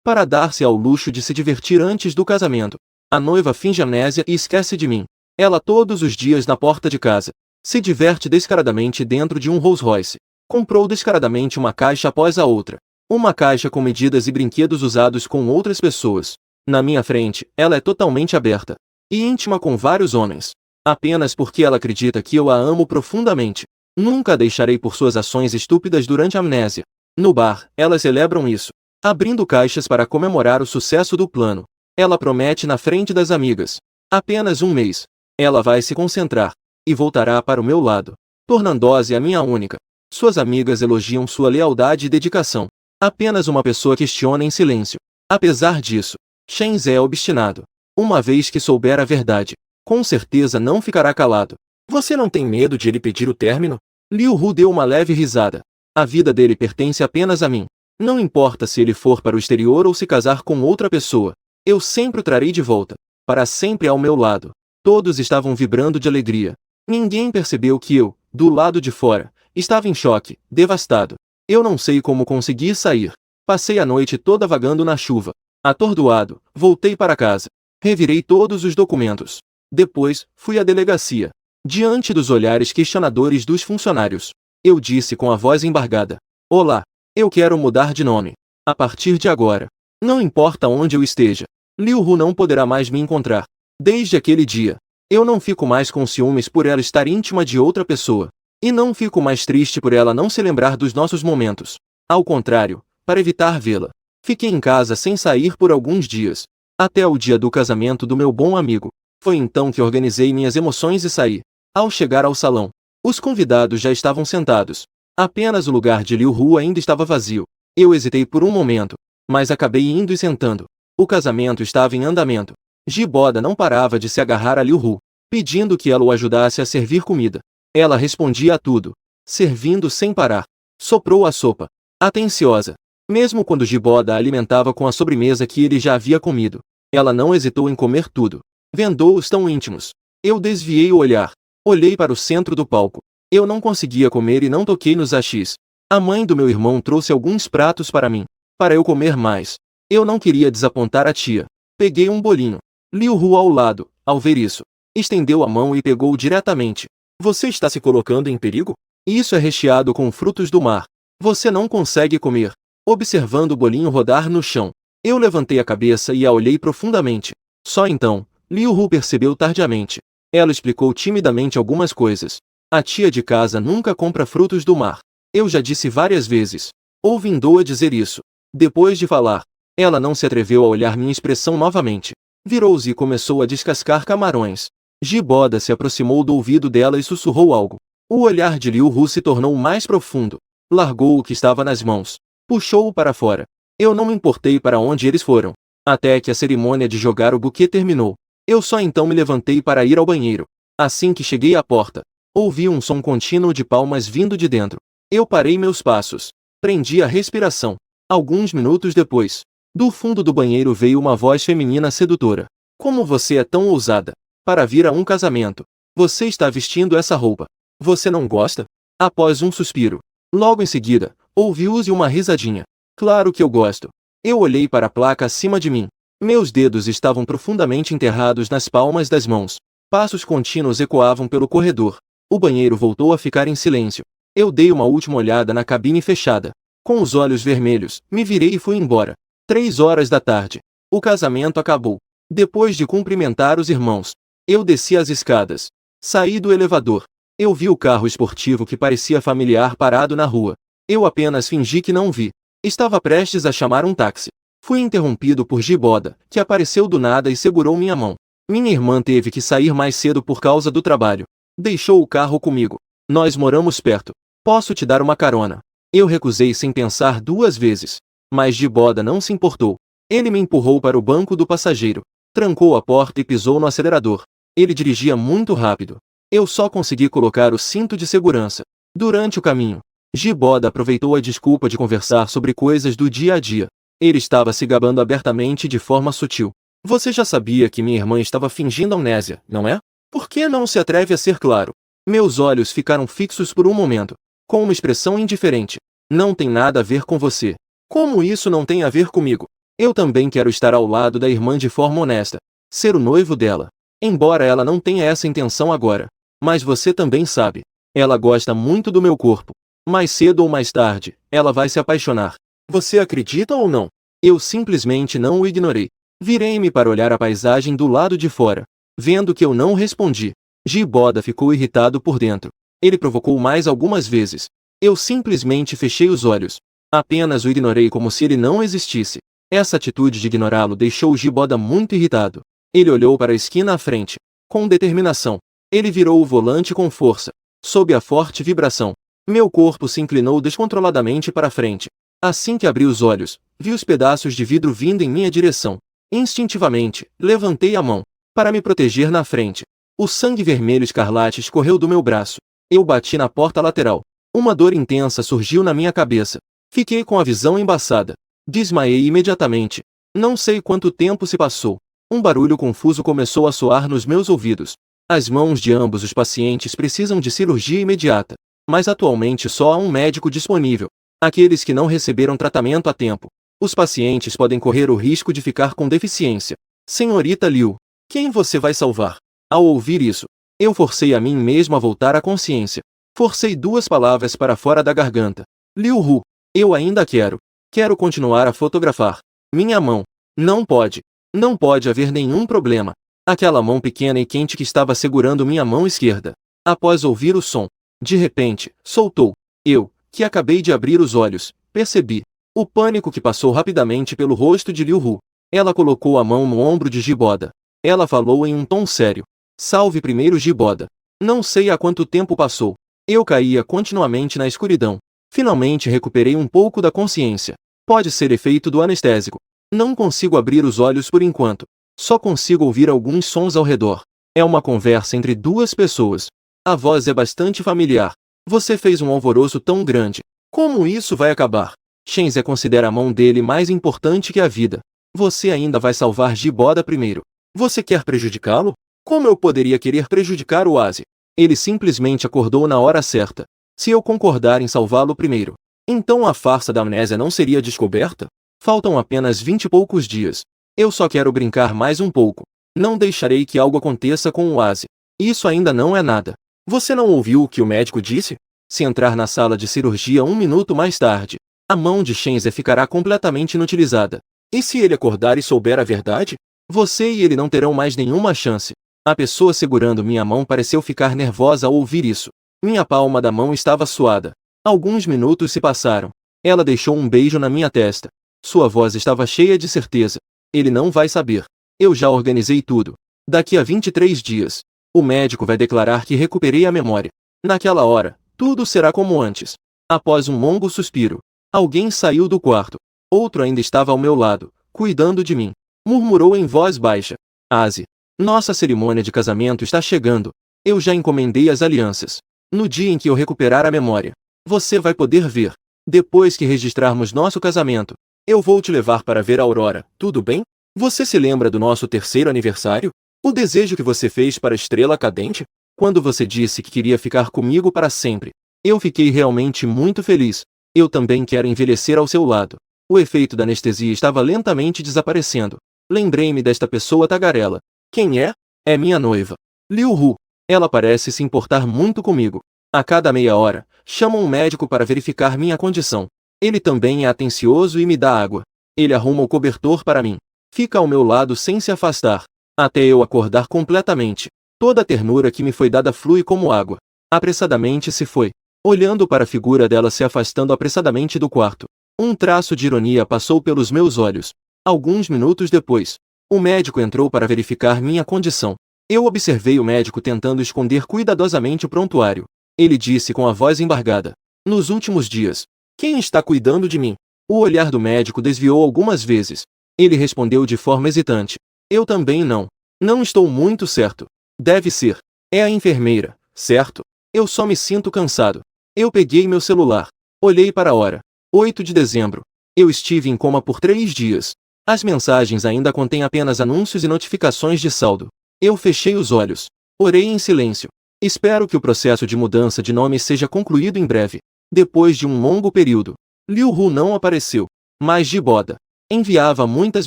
para dar-se ao luxo de se divertir antes do casamento. A noiva finge amnésia e esquece de mim. Ela todos os dias na porta de casa. Se diverte descaradamente dentro de um Rolls Royce. Comprou descaradamente uma caixa após a outra. Uma caixa com medidas e brinquedos usados com outras pessoas. Na minha frente, ela é totalmente aberta. E íntima com vários homens. Apenas porque ela acredita que eu a amo profundamente. Nunca a deixarei por suas ações estúpidas durante a amnésia. No bar, elas celebram isso, abrindo caixas para comemorar o sucesso do plano. Ela promete na frente das amigas. Apenas um mês. Ela vai se concentrar. E voltará para o meu lado. Tornando-se a minha única. Suas amigas elogiam sua lealdade e dedicação. Apenas uma pessoa questiona em silêncio. Apesar disso, Shenz é obstinado. Uma vez que souber a verdade, com certeza não ficará calado. Você não tem medo de ele pedir o término? Liu Hu deu uma leve risada. A vida dele pertence apenas a mim. Não importa se ele for para o exterior ou se casar com outra pessoa. Eu sempre o trarei de volta. Para sempre ao meu lado. Todos estavam vibrando de alegria. Ninguém percebeu que eu, do lado de fora, estava em choque, devastado. Eu não sei como consegui sair. Passei a noite toda vagando na chuva. Atordoado, voltei para casa. Revirei todos os documentos. Depois, fui à delegacia. Diante dos olhares questionadores dos funcionários, eu disse com a voz embargada: Olá, eu quero mudar de nome. A partir de agora, não importa onde eu esteja, Liu Hu não poderá mais me encontrar. Desde aquele dia, eu não fico mais com ciúmes por ela estar íntima de outra pessoa. E não fico mais triste por ela não se lembrar dos nossos momentos. Ao contrário, para evitar vê-la, fiquei em casa sem sair por alguns dias. Até o dia do casamento do meu bom amigo. Foi então que organizei minhas emoções e saí. Ao chegar ao salão, os convidados já estavam sentados. Apenas o lugar de Liu Hu ainda estava vazio. Eu hesitei por um momento, mas acabei indo e sentando. O casamento estava em andamento. Jiboda não parava de se agarrar a Liu Hu, pedindo que ela o ajudasse a servir comida. Ela respondia a tudo, servindo sem parar. Soprou a sopa, atenciosa. Mesmo quando Jiboda a alimentava com a sobremesa que ele já havia comido, ela não hesitou em comer tudo. Vendou-os tão íntimos. Eu desviei o olhar. Olhei para o centro do palco. Eu não conseguia comer e não toquei nos hashis. A mãe do meu irmão trouxe alguns pratos para mim, para eu comer mais. Eu não queria desapontar a tia. Peguei um bolinho. Liu Hu ao lado, ao ver isso, estendeu a mão e pegou diretamente. Você está se colocando em perigo? Isso é recheado com frutos do mar. Você não consegue comer. Observando o bolinho rodar no chão, eu levantei a cabeça e a olhei profundamente. Só então, Liu Hu percebeu tardiamente. Ela explicou timidamente algumas coisas. A tia de casa nunca compra frutos do mar. Eu já disse várias vezes. Ouvindo-a dizer isso. Depois de falar, ela não se atreveu a olhar minha expressão novamente. Virou-se e começou a descascar camarões. Jiboda se aproximou do ouvido dela e sussurrou algo. O olhar de Liu Hu se tornou mais profundo. Largou o que estava nas mãos. Puxou-o para fora. Eu não me importei para onde eles foram. Até que a cerimônia de jogar o buquê terminou. Eu só então me levantei para ir ao banheiro. Assim que cheguei à porta, ouvi um som contínuo de palmas vindo de dentro. Eu parei meus passos. Prendi a respiração. Alguns minutos depois, do fundo do banheiro veio uma voz feminina sedutora. Como você é tão ousada? Para vir a um casamento. Você está vestindo essa roupa. Você não gosta? Após um suspiro. Logo em seguida, ouviu-se uma risadinha. Claro que eu gosto. Eu olhei para a placa acima de mim. Meus dedos estavam profundamente enterrados nas palmas das mãos. Passos contínuos ecoavam pelo corredor. O banheiro voltou a ficar em silêncio. Eu dei uma última olhada na cabine fechada. Com os olhos vermelhos, me virei e fui embora. 3 horas da tarde. O casamento acabou. Depois de cumprimentar os irmãos, eu desci as escadas. Saí do elevador. Eu vi o carro esportivo que parecia familiar parado na rua. Eu apenas fingi que não vi. Estava prestes a chamar um táxi. Fui interrompido por Jiboda, que apareceu do nada e segurou minha mão. Minha irmã teve que sair mais cedo por causa do trabalho. Deixou o carro comigo. Nós moramos perto. Posso te dar uma carona? Eu recusei sem pensar 2 vezes. Mas Jiboda não se importou. Ele me empurrou para o banco do passageiro. Trancou a porta e pisou no acelerador. Ele dirigia muito rápido. Eu só consegui colocar o cinto de segurança. Durante o caminho, Jiboda aproveitou a desculpa de conversar sobre coisas do dia a dia. Ele estava se gabando abertamente de forma sutil. Você já sabia que minha irmã estava fingindo amnésia, não é? Por que não se atreve a ser claro? Meus olhos ficaram fixos por um momento, com uma expressão indiferente. Não tem nada a ver com você. Como isso não tem a ver comigo? Eu também quero estar ao lado da irmã de forma honesta, ser o noivo dela. Embora ela não tenha essa intenção agora. Mas você também sabe. Ela gosta muito do meu corpo. Mais cedo ou mais tarde, ela vai se apaixonar. Você acredita ou não? Eu simplesmente não o ignorei. Virei-me para olhar a paisagem do lado de fora. Vendo que eu não respondi, Giboda ficou irritado por dentro. Ele provocou mais algumas vezes. Eu simplesmente fechei os olhos. Apenas o ignorei como se ele não existisse. Essa atitude de ignorá-lo deixou Giboda muito irritado. Ele olhou para a esquina à frente. Com determinação. Ele virou o volante com força. Sob a forte vibração, meu corpo se inclinou descontroladamente para frente. Assim que abri os olhos, vi os pedaços de vidro vindo em minha direção. Instintivamente, levantei a mão para me proteger na frente. O sangue vermelho escarlate escorreu do meu braço. Eu bati na porta lateral. Uma dor intensa surgiu na minha cabeça. Fiquei com a visão embaçada. Desmaiei imediatamente. Não sei quanto tempo se passou. Um barulho confuso começou a soar nos meus ouvidos. As mãos de ambos os pacientes precisam de cirurgia imediata. Mas atualmente só há um médico disponível. Aqueles que não receberam tratamento a tempo. Os pacientes podem correr o risco de ficar com deficiência. Senhorita Liu, quem você vai salvar? Ao ouvir isso, eu forcei a mim mesmo a voltar à consciência. Forcei duas palavras para fora da garganta. Liu Hu, eu ainda quero. Quero continuar a fotografar. Minha mão. Não pode. Não pode haver nenhum problema. Aquela mão pequena e quente que estava segurando minha mão esquerda. Após ouvir o som, de repente, soltou. Eu, que acabei de abrir os olhos, percebi o pânico que passou rapidamente pelo rosto de Liu Hu. Ela colocou a mão no ombro de Giboda. Ela falou em um tom sério. Salve primeiro Giboda. Não sei há quanto tempo passou. Eu caía continuamente na escuridão. Finalmente recuperei um pouco da consciência. Pode ser efeito do anestésico. Não consigo abrir os olhos por enquanto. Só consigo ouvir alguns sons ao redor. É uma conversa entre duas pessoas. A voz é bastante familiar. Você fez um alvoroço tão grande. Como isso vai acabar? Shenzhe considera a mão dele mais importante que a vida. Você ainda vai salvar Giboda primeiro. Você quer prejudicá-lo? Como eu poderia querer prejudicar o Asi? Ele simplesmente acordou na hora certa. Se eu concordar em salvá-lo primeiro, então a farsa da amnésia não seria descoberta? Faltam apenas 20 e poucos dias. Eu só quero brincar mais um pouco. Não deixarei que algo aconteça com o Asi. Isso ainda não é nada. Você não ouviu o que o médico disse? Se entrar na sala de cirurgia um minuto mais tarde, a mão de Shenzhe ficará completamente inutilizada. E se ele acordar e souber a verdade? Você e ele não terão mais nenhuma chance. A pessoa segurando minha mão pareceu ficar nervosa ao ouvir isso. Minha palma da mão estava suada. Alguns minutos se passaram. Ela deixou um beijo na minha testa. Sua voz estava cheia de certeza. Ele não vai saber. Eu já organizei tudo. Daqui a 23 dias, o médico vai declarar que recuperei a memória. Naquela hora, tudo será como antes. Após um longo suspiro, alguém saiu do quarto. Outro ainda estava ao meu lado, cuidando de mim. Murmurou em voz baixa. Asi, nossa cerimônia de casamento está chegando. Eu já encomendei as alianças. No dia em que eu recuperar a memória, você vai poder ver. Depois que registrarmos nosso casamento, eu vou te levar para ver a aurora, tudo bem? Você se lembra do nosso terceiro aniversário? O desejo que você fez para a estrela cadente? Quando você disse que queria ficar comigo para sempre. Eu fiquei realmente muito feliz. Eu também quero envelhecer ao seu lado. O efeito da anestesia estava lentamente desaparecendo. Lembrei-me desta pessoa tagarela. Quem é? É minha noiva. Liu Hu. Ela parece se importar muito comigo. A cada meia hora, chama um médico para verificar minha condição. Ele também é atencioso e me dá água. Ele arruma o cobertor para mim. Fica ao meu lado sem se afastar. Até eu acordar completamente. Toda a ternura que me foi dada flui como água. Apressadamente se foi. Olhando para a figura dela se afastando apressadamente do quarto. Um traço de ironia passou pelos meus olhos. Alguns minutos depois, o médico entrou para verificar minha condição. Eu observei o médico tentando esconder cuidadosamente o prontuário. Ele disse com a voz embargada. Nos últimos dias, quem está cuidando de mim? O olhar do médico desviou algumas vezes. Ele respondeu de forma hesitante. Eu também não. Não estou muito certo. Deve ser. É a enfermeira, certo? Eu só me sinto cansado. Eu peguei meu celular. Olhei para a hora. 8 de dezembro. Eu estive em coma por 3 dias. As mensagens ainda contêm apenas anúncios e notificações de saldo. Eu fechei os olhos. Orei em silêncio. Espero que o processo de mudança de nome seja concluído em breve. Depois de um longo período, Liu Hu não apareceu. Mas Giboda. Enviava muitas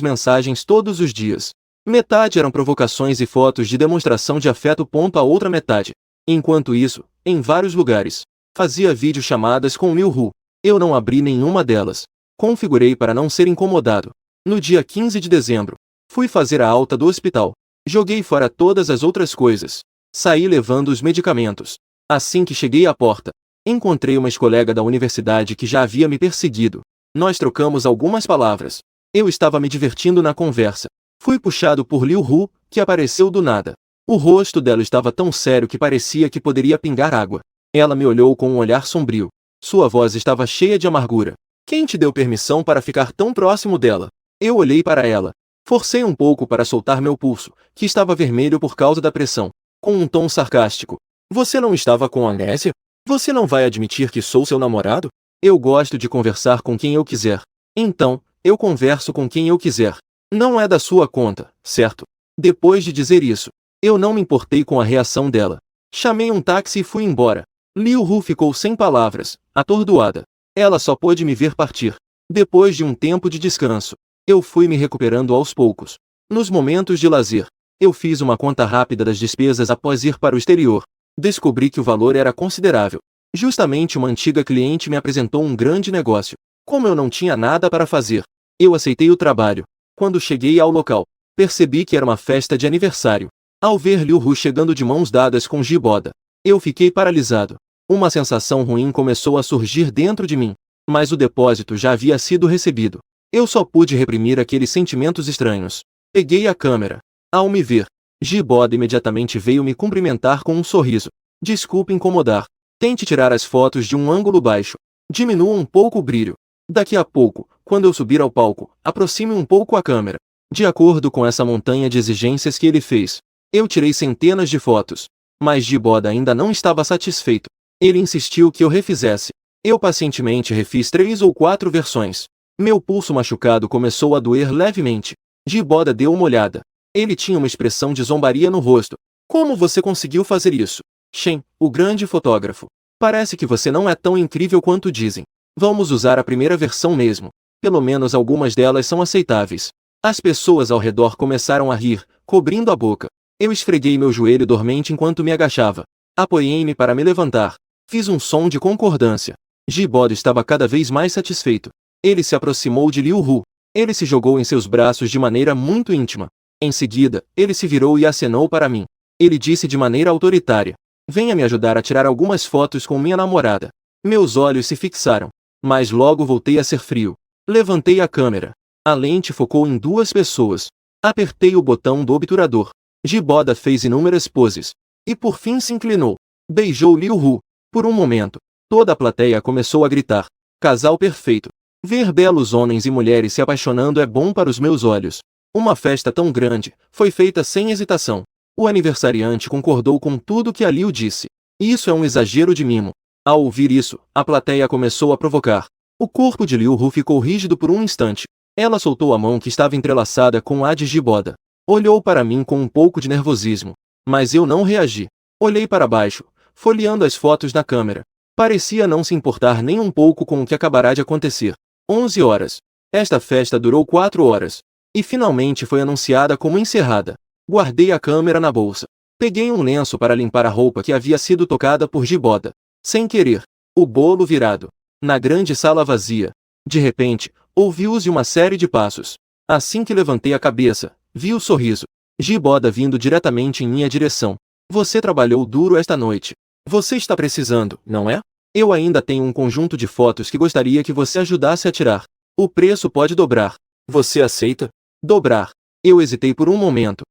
mensagens todos os dias. Metade eram provocações e fotos de demonstração de afeto. A outra metade. Enquanto isso, em vários lugares, fazia videochamadas com Liu Hu. Eu não abri nenhuma delas. Configurei para não ser incomodado. No dia 15 de dezembro, fui fazer a alta do hospital. Joguei fora todas as outras coisas. Saí levando os medicamentos. Assim que cheguei à porta, encontrei uma ex-colega da universidade que já havia me perseguido. Nós trocamos algumas palavras. Eu estava me divertindo na conversa. Fui puxado por Liu Hu, que apareceu do nada. O rosto dela estava tão sério que parecia que poderia pingar água. Ela me olhou com um olhar sombrio. Sua voz estava cheia de amargura. Quem te deu permissão para ficar tão próximo dela? Eu olhei para ela. Forcei um pouco para soltar meu pulso, que estava vermelho por causa da pressão. Com um tom sarcástico. Você não estava com amnésia? Você não vai admitir que sou seu namorado? Eu gosto de conversar com quem eu quiser. Então, eu converso com quem eu quiser. Não é da sua conta, certo? Depois de dizer isso, eu não me importei com a reação dela. Chamei um táxi e fui embora. Liu Hu ficou sem palavras, atordoada. Ela só pôde me ver partir. Depois de um tempo de descanso, eu fui me recuperando aos poucos. Nos momentos de lazer, eu fiz uma conta rápida das despesas após ir para o exterior. Descobri que o valor era considerável. Justamente uma antiga cliente me apresentou um grande negócio. Como eu não tinha nada para fazer, eu aceitei o trabalho. Quando cheguei ao local, percebi que era uma festa de aniversário. Ao ver Liu Hu chegando de mãos dadas com Jiboda, eu fiquei paralisado. Uma sensação ruim começou a surgir dentro de mim, mas o depósito já havia sido recebido. Eu só pude reprimir aqueles sentimentos estranhos. Peguei a câmera. Ao me ver, Jiboda imediatamente veio me cumprimentar com um sorriso. Desculpe incomodar. Tente tirar as fotos de um ângulo baixo. Diminua um pouco o brilho. Daqui a pouco, quando eu subir ao palco, aproxime um pouco a câmera. De acordo com essa montanha de exigências que ele fez, eu tirei centenas de fotos. Mas Jiboda ainda não estava satisfeito. Ele insistiu que eu refizesse. Eu pacientemente refiz 3 ou 4 versões. Meu pulso machucado começou a doer levemente. Jiboda deu uma olhada. Ele tinha uma expressão de zombaria no rosto. Como você conseguiu fazer isso? Shen, o grande fotógrafo. Parece que você não é tão incrível quanto dizem. Vamos usar a primeira versão mesmo. Pelo menos algumas delas são aceitáveis. As pessoas ao redor começaram a rir, cobrindo a boca. Eu esfreguei meu joelho dormente enquanto me agachava. Apoiei-me para me levantar. Fiz um som de concordância. Jiboda estava cada vez mais satisfeito. Ele se aproximou de Liu Hu. Ele se jogou em seus braços de maneira muito íntima. Em seguida, ele se virou e acenou para mim. Ele disse de maneira autoritária: venha me ajudar a tirar algumas fotos com minha namorada. Meus olhos se fixaram. Mas logo voltei a ser frio. Levantei a câmera. A lente focou em 2 pessoas. Apertei o botão do obturador. Jiboda fez inúmeras poses. E por fim se inclinou. Beijou Liu Hu. Por um momento, toda a plateia começou a gritar: casal perfeito. Ver belos homens e mulheres se apaixonando é bom para os meus olhos. Uma festa tão grande foi feita sem hesitação. O aniversariante concordou com tudo que a Liu disse. Isso é um exagero de mimo. Ao ouvir isso, a plateia começou a provocar. O corpo de Liu Hu ficou rígido por um instante. Ela soltou a mão que estava entrelaçada com a de Jiboda. Olhou para mim com um pouco de nervosismo. Mas eu não reagi. Olhei para baixo, folheando as fotos na câmera. Parecia não se importar nem um pouco com o que acabará de acontecer. 11 horas. Esta festa durou 4 horas. E finalmente foi anunciada como encerrada. Guardei a câmera na bolsa. Peguei um lenço para limpar a roupa que havia sido tocada por Jiboda. Sem querer. O bolo virado. Na grande sala vazia. De repente, ouvi-os e uma série de passos. Assim que levantei a cabeça, vi o sorriso. Jiboda vindo diretamente em minha direção. Você trabalhou duro esta noite. Você está precisando, não é? Eu ainda tenho um conjunto de fotos que gostaria que você ajudasse a tirar. O preço pode dobrar. Você aceita? Dobrar. Eu hesitei por um momento.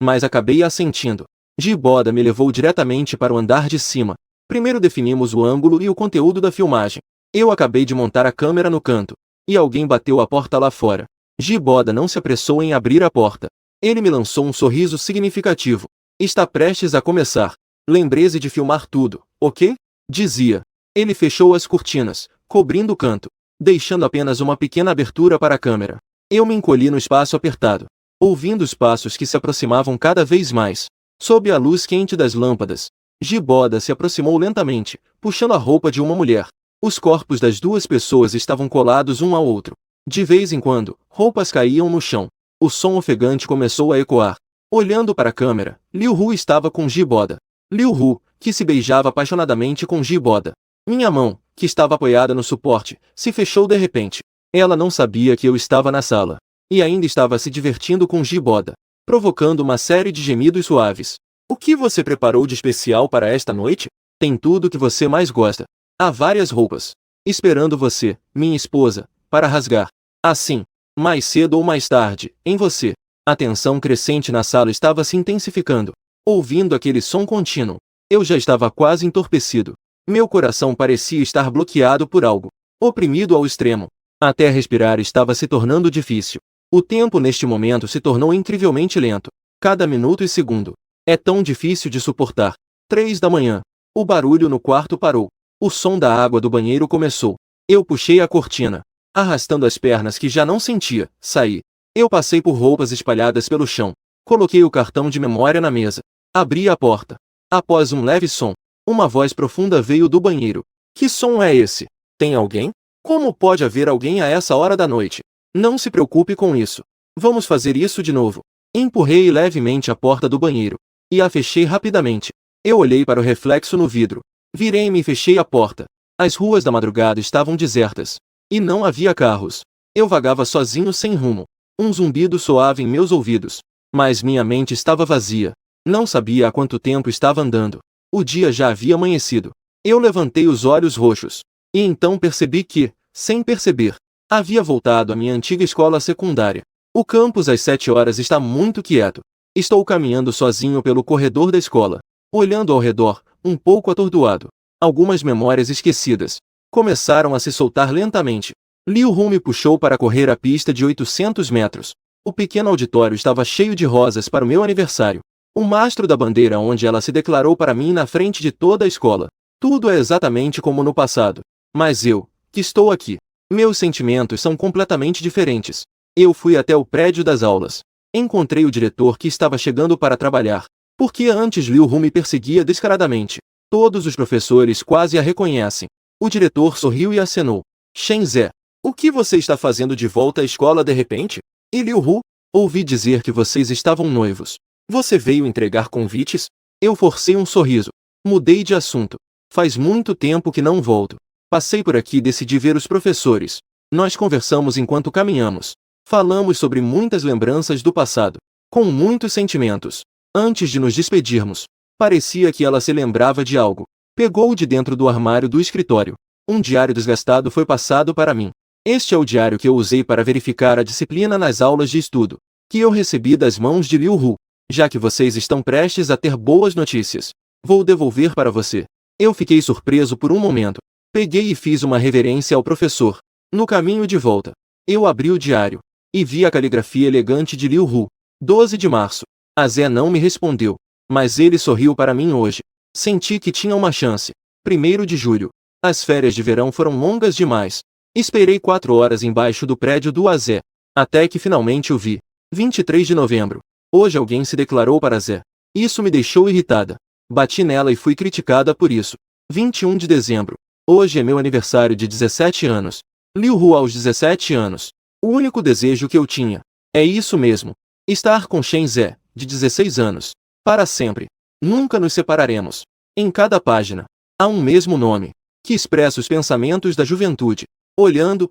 Mas acabei assentindo. Jiboda me levou diretamente para o andar de cima. Primeiro definimos o ângulo e o conteúdo da filmagem. Eu acabei de montar a câmera no canto. E alguém bateu a porta lá fora. Jiboda não se apressou em abrir a porta. Ele me lançou um sorriso significativo. Está prestes a começar. Lembre-se de filmar tudo, ok? Dizia. Ele fechou as cortinas, cobrindo o canto, deixando apenas uma pequena abertura para a câmera. Eu me encolhi no espaço apertado, ouvindo os passos que se aproximavam cada vez mais. Sob a luz quente das lâmpadas, Jiboda se aproximou lentamente, puxando a roupa de uma mulher. Os corpos das 2 pessoas estavam colados um ao outro. De vez em quando, roupas caíam no chão. O som ofegante começou a ecoar. Olhando para a câmera, Liu Hu estava com Ji-Boda. Liu Hu, que se beijava apaixonadamente com Ji-Boda. Minha mão, que estava apoiada no suporte, se fechou de repente. Ela não sabia que eu estava na sala. E ainda estava se divertindo com Ji-Boda, provocando uma série de gemidos suaves. O que você preparou de especial para esta noite? Tem tudo o que você mais gosta. Há várias roupas esperando você, minha esposa, para rasgar. Assim, mais cedo ou mais tarde, em você. A tensão crescente na sala estava se intensificando. Ouvindo aquele som contínuo, eu já estava quase entorpecido. Meu coração parecia estar bloqueado por algo, oprimido ao extremo. Até respirar estava se tornando difícil. O tempo neste momento se tornou incrivelmente lento. Cada minuto e segundo. É tão difícil de suportar. 3 da manhã. O barulho no quarto parou. O som da água do banheiro começou. Eu puxei a cortina, arrastando as pernas que já não sentia. Saí. Eu passei por roupas espalhadas pelo chão. Coloquei o cartão de memória na mesa. Abri a porta. Após um leve som, uma voz profunda veio do banheiro. Que som é esse? Tem alguém? Como pode haver alguém a essa hora da noite? Não se preocupe com isso. Vamos fazer isso de novo. Empurrei levemente a porta do banheiro e a fechei rapidamente. Eu olhei para o reflexo no vidro. Virei-me e fechei a porta. As ruas da madrugada estavam desertas e não havia carros. Eu vagava sozinho sem rumo. Um zumbido soava em meus ouvidos, mas minha mente estava vazia. Não sabia há quanto tempo estava andando. O dia já havia amanhecido. Eu levantei os olhos roxos e então percebi que, sem perceber, havia voltado à minha antiga escola secundária. O campus às 7 horas está muito quieto. Estou caminhando sozinho pelo corredor da escola, olhando ao redor, um pouco atordoado. Algumas memórias esquecidas começaram a se soltar lentamente. Liu Hu me puxou para correr a pista de 800 metros. O pequeno auditório estava cheio de rosas para o meu aniversário. O mastro da bandeira onde ela se declarou para mim na frente de toda a escola. Tudo é exatamente como no passado. Mas eu, que estou aqui, meus sentimentos são completamente diferentes. Eu fui até o prédio das aulas. Encontrei o diretor que estava chegando para trabalhar. Porque antes Liu Hu me perseguia descaradamente. Todos os professores quase a reconhecem. O diretor sorriu e acenou. Shen Zhe, o que você está fazendo de volta à escola de repente? E Liu Hu? Ouvi dizer que vocês estavam noivos. Você veio entregar convites? Eu forcei um sorriso. Mudei de assunto. Faz muito tempo que não volto. Passei por aqui e decidi ver os professores. Nós conversamos enquanto caminhamos. Falamos sobre muitas lembranças do passado, com muitos sentimentos. Antes de nos despedirmos, parecia que ela se lembrava de algo. Pegou de dentro do armário do escritório. Um diário desgastado foi passado para mim. Este é o diário que eu usei para verificar a disciplina nas aulas de estudo, que eu recebi das mãos de Liu Hu. Já que vocês estão prestes a ter boas notícias, vou devolver para você. Eu fiquei surpreso por um momento. Peguei e fiz uma reverência ao professor. No caminho de volta, eu abri o diário e vi a caligrafia elegante de Liu Hu. 12 de março. A Zé não me respondeu, mas ele sorriu para mim hoje. Senti que tinha uma chance. 1º de julho. As férias de verão foram longas demais. Esperei 4 horas embaixo do prédio do Azé, até que finalmente o vi. 23 de novembro. Hoje alguém se declarou para Zé. Isso me deixou irritada. Bati nela e fui criticada por isso. 21 de dezembro. Hoje é meu aniversário de 17 anos. Liu Hu aos 17 anos. O único desejo que eu tinha. É isso mesmo. Estar com Shen Zhe, de 16 anos. Para sempre. Nunca nos separaremos. Em cada página, há um mesmo nome, que expressa os pensamentos da juventude. Olhando,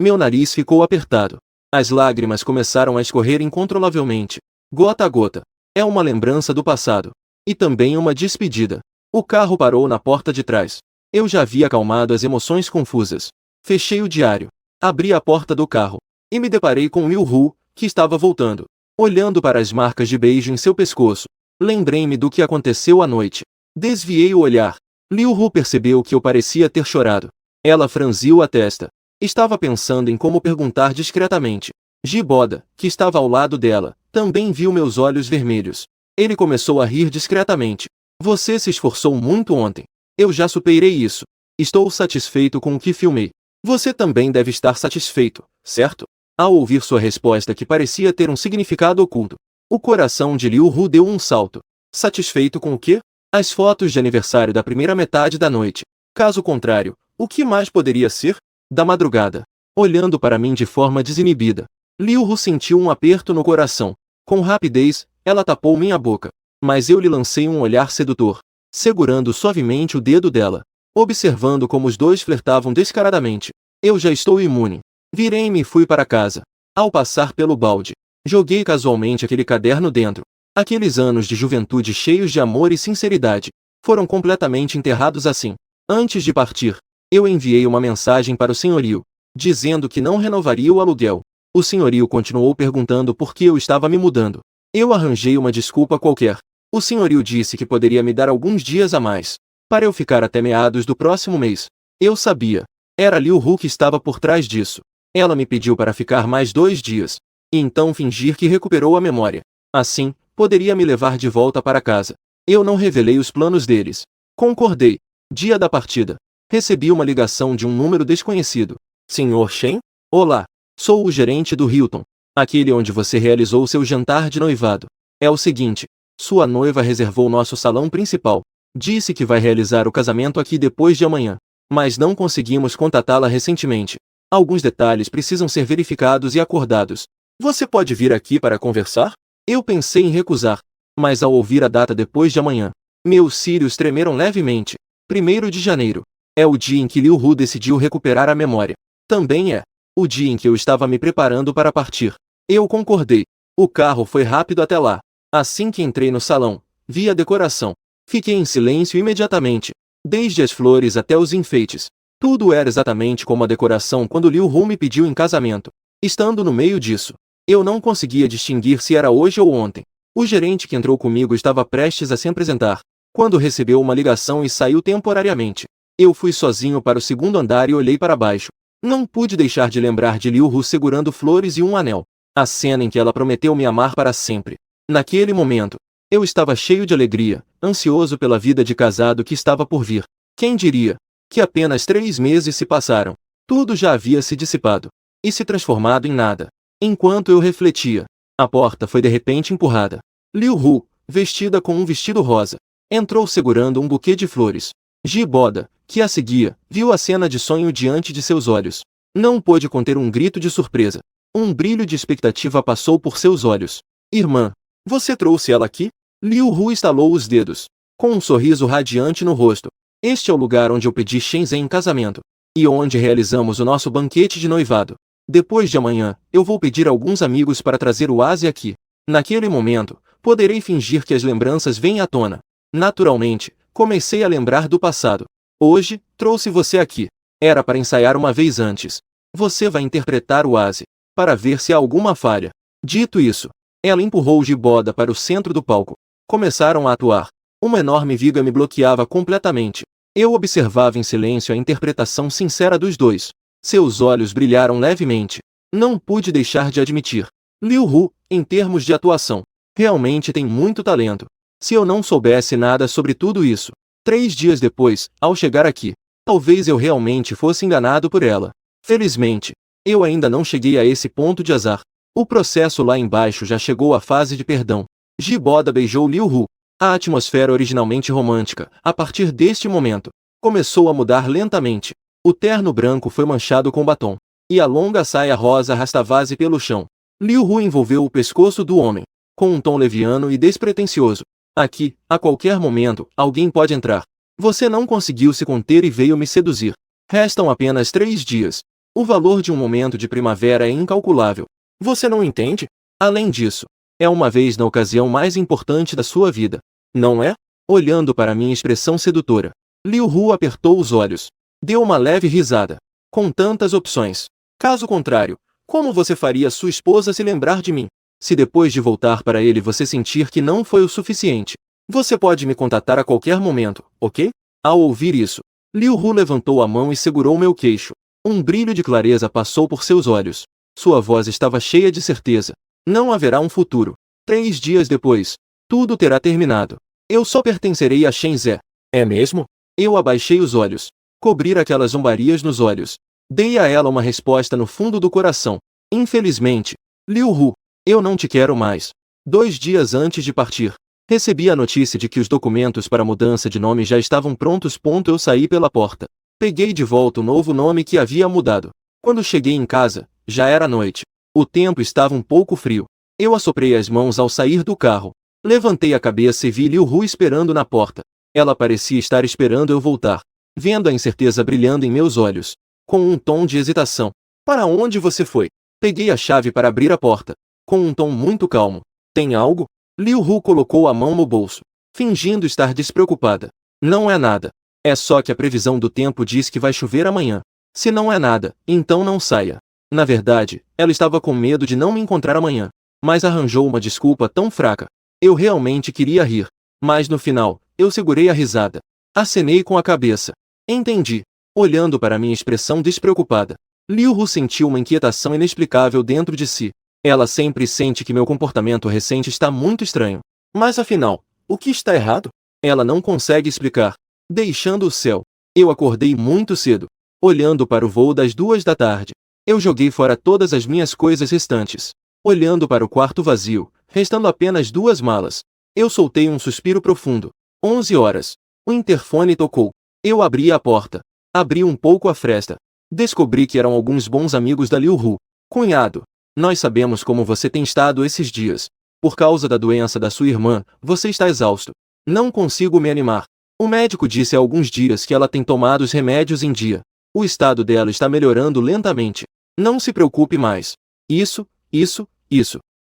meu nariz ficou apertado. As lágrimas começaram a escorrer incontrolavelmente, gota a gota. É uma lembrança do passado. E também uma despedida. O carro parou na porta de trás. Eu já havia acalmado as emoções confusas. Fechei o diário. Abri a porta do carro. E me deparei com Liu Hu, que estava voltando. Olhando para as marcas de beijo em seu pescoço. Lembrei-me do que aconteceu à noite. Desviei o olhar. Liu Hu percebeu que eu parecia ter chorado. Ela franziu a testa. Estava pensando em como perguntar discretamente. Ji-Boda, que estava ao lado dela, também viu meus olhos vermelhos. Ele começou a rir discretamente. Você se esforçou muito ontem. Eu já superei isso. Estou satisfeito com o que filmei. Você também deve estar satisfeito, certo? Ao ouvir sua resposta que parecia ter um significado oculto, o coração de Liu Hu deu um salto. Satisfeito com o quê? As fotos de aniversário da primeira metade da noite. Caso contrário, o que mais poderia ser? Da madrugada. olhando para mim de forma desinibida. Liu Hu sentiu um aperto no coração. Com rapidez, ela tapou minha boca. Mas eu lhe lancei um olhar sedutor, segurando suavemente o dedo dela, observando como os dois flertavam descaradamente. Eu já estou imune. Virei-me e fui para casa. Ao passar pelo balde, joguei casualmente aquele caderno dentro. Aqueles anos de juventude cheios de amor e sinceridade foram completamente enterrados assim. Antes de partir, eu enviei uma mensagem para o senhorio, dizendo que não renovaria o aluguel. O senhorio continuou perguntando por que eu estava me mudando. Eu arranjei uma desculpa qualquer. O senhorio disse que poderia me dar alguns dias a mais, para eu ficar até meados do próximo mês. Eu sabia. Era Liu Hu que estava por trás disso. Ela me pediu para ficar mais 2 dias, e então fingir que recuperou a memória. Assim, poderia me levar de volta para casa. Eu não revelei os planos deles. Concordei. Dia da partida. Recebi uma ligação de um número desconhecido. Senhor Shen? Olá. Sou o gerente do Hilton, aquele onde você realizou seu jantar de noivado. É o seguinte, sua noiva reservou nosso salão principal. Disse que vai realizar o casamento aqui depois de amanhã, mas não conseguimos contatá-la recentemente. Alguns detalhes precisam ser verificados e acordados. Você pode vir aqui para conversar? Eu pensei em recusar, mas ao ouvir a data depois de amanhã, meus cílios tremeram levemente. 1º de janeiro. É o dia em que Liu Hu decidiu recuperar a memória. Também é o dia em que eu estava me preparando para partir. Eu concordei. O carro foi rápido até lá. Assim que entrei no salão, vi a decoração. Fiquei em silêncio imediatamente. Desde as flores até os enfeites. Tudo era exatamente como a decoração quando Liu Hu me pediu em casamento. Estando no meio disso, eu não conseguia distinguir se era hoje ou ontem. O gerente que entrou comigo estava prestes a se apresentar, quando recebeu uma ligação e saiu temporariamente. Eu fui sozinho para o 2º andar e olhei para baixo. Não pude deixar de lembrar de Liu Hu segurando flores e um anel. A cena em que ela prometeu me amar para sempre. Naquele momento, eu estava cheio de alegria, ansioso pela vida de casado que estava por vir. Quem diria que apenas 3 meses se passaram. Tudo já havia se dissipado e se transformado em nada. Enquanto eu refletia, a porta foi de repente empurrada. Liu Hu, vestida com um vestido rosa, entrou segurando um buquê de flores. Ji Boda, que a seguia, viu a cena de sonho diante de seus olhos. Não pôde conter um grito de surpresa. Um brilho de expectativa passou por seus olhos. Irmã, você trouxe ela aqui? Liu Hu estalou os dedos, com um sorriso radiante no rosto. Este é o lugar onde eu pedi Shenzhen em casamento, e onde realizamos o nosso banquete de noivado. Depois de amanhã, eu vou pedir a alguns amigos para trazer o Asi aqui. Naquele momento, poderei fingir que as lembranças vêm à tona. Naturalmente, comecei a lembrar do passado. Hoje, trouxe você aqui. Era para ensaiar uma vez antes. Você vai interpretar o Asi, para ver se há alguma falha. Dito isso, ela empurrou Ji Boda para o centro do palco. Começaram a atuar. Uma enorme viga me bloqueava completamente. Eu observava em silêncio a interpretação sincera dos dois. Seus olhos brilharam levemente. Não pude deixar de admitir. Liu Hu, em termos de atuação, realmente tem muito talento. Se eu não soubesse nada sobre tudo isso, 3 dias depois, ao chegar aqui, talvez eu realmente fosse enganado por ela. Felizmente, eu ainda não cheguei a esse ponto de azar. O processo lá embaixo já chegou à fase de perdão. Ji Boda beijou Liu Hu. A atmosfera originalmente romântica, a partir deste momento, começou a mudar lentamente. O terno branco foi manchado com batom, e a longa saia rosa arrastava-se pelo chão. Liu Hu envolveu o pescoço do homem, com um tom leviano e despretensioso. Aqui, a qualquer momento, alguém pode entrar. Você não conseguiu se conter e veio me seduzir. Restam apenas 3 dias. O valor de um momento de primavera é incalculável. Você não entende? Além disso, é uma vez na ocasião mais importante da sua vida. Não é? Olhando para minha expressão sedutora, Liu Hu apertou os olhos. Deu uma leve risada. Com tantas opções. Caso contrário, como você faria sua esposa se lembrar de mim? Se depois de voltar para ele você sentir que não foi o suficiente, você pode me contatar a qualquer momento, ok? Ao ouvir isso, Liu Hu levantou a mão e segurou meu queixo. Um brilho de clareza passou por seus olhos. Sua voz estava cheia de certeza. Não haverá um futuro. 3 dias depois, tudo terá terminado. Eu só pertencerei a Shenzhen. É mesmo? Eu abaixei os olhos. Cobrir aquelas zombarias nos olhos. Dei a ela uma resposta no fundo do coração. Infelizmente, Liu Hu, eu não te quero mais. 2 dias antes de partir, recebi a notícia de que os documentos para mudança de nome já estavam prontos. Eu saí pela porta. Peguei de volta o novo nome que havia mudado. Quando cheguei em casa, já era noite. O tempo estava um pouco frio. Eu assoprei as mãos ao sair do carro. Levantei a cabeça e vi Liu Hu esperando na porta. Ela parecia estar esperando eu voltar. Vendo a incerteza brilhando em meus olhos, com um tom de hesitação. Para onde você foi? Peguei a chave para abrir a porta. Com um tom muito calmo. Tem algo? Liu Hu colocou a mão no bolso, fingindo estar despreocupada. Não é nada. É só que a previsão do tempo diz que vai chover amanhã. Se não é nada, então não saia. Na verdade, ela estava com medo de não me encontrar amanhã, mas arranjou uma desculpa tão fraca. Eu realmente queria rir, mas no final, eu segurei a risada. Acenei com a cabeça. Entendi. Olhando para minha expressão despreocupada, Liu Hu sentiu uma inquietação inexplicável dentro de si. Ela sempre sente que meu comportamento recente está muito estranho. Mas afinal, o que está errado? Ela não consegue explicar. Deixando o céu, eu acordei muito cedo. Olhando para o voo das 2 da tarde, eu joguei fora todas as minhas coisas restantes. Olhando para o quarto vazio, restando apenas 2 malas, eu soltei um suspiro profundo. 11 horas. O interfone tocou. Eu abri a porta. Abri um pouco a fresta. Descobri que eram alguns bons amigos da Liu Hu. Cunhado, nós sabemos como você tem estado esses dias. Por causa da doença da sua irmã, você está exausto. Não consigo me animar. O médico disse há alguns dias que ela tem tomado os remédios em dia. O estado dela está melhorando lentamente. Não se preocupe mais. Isso.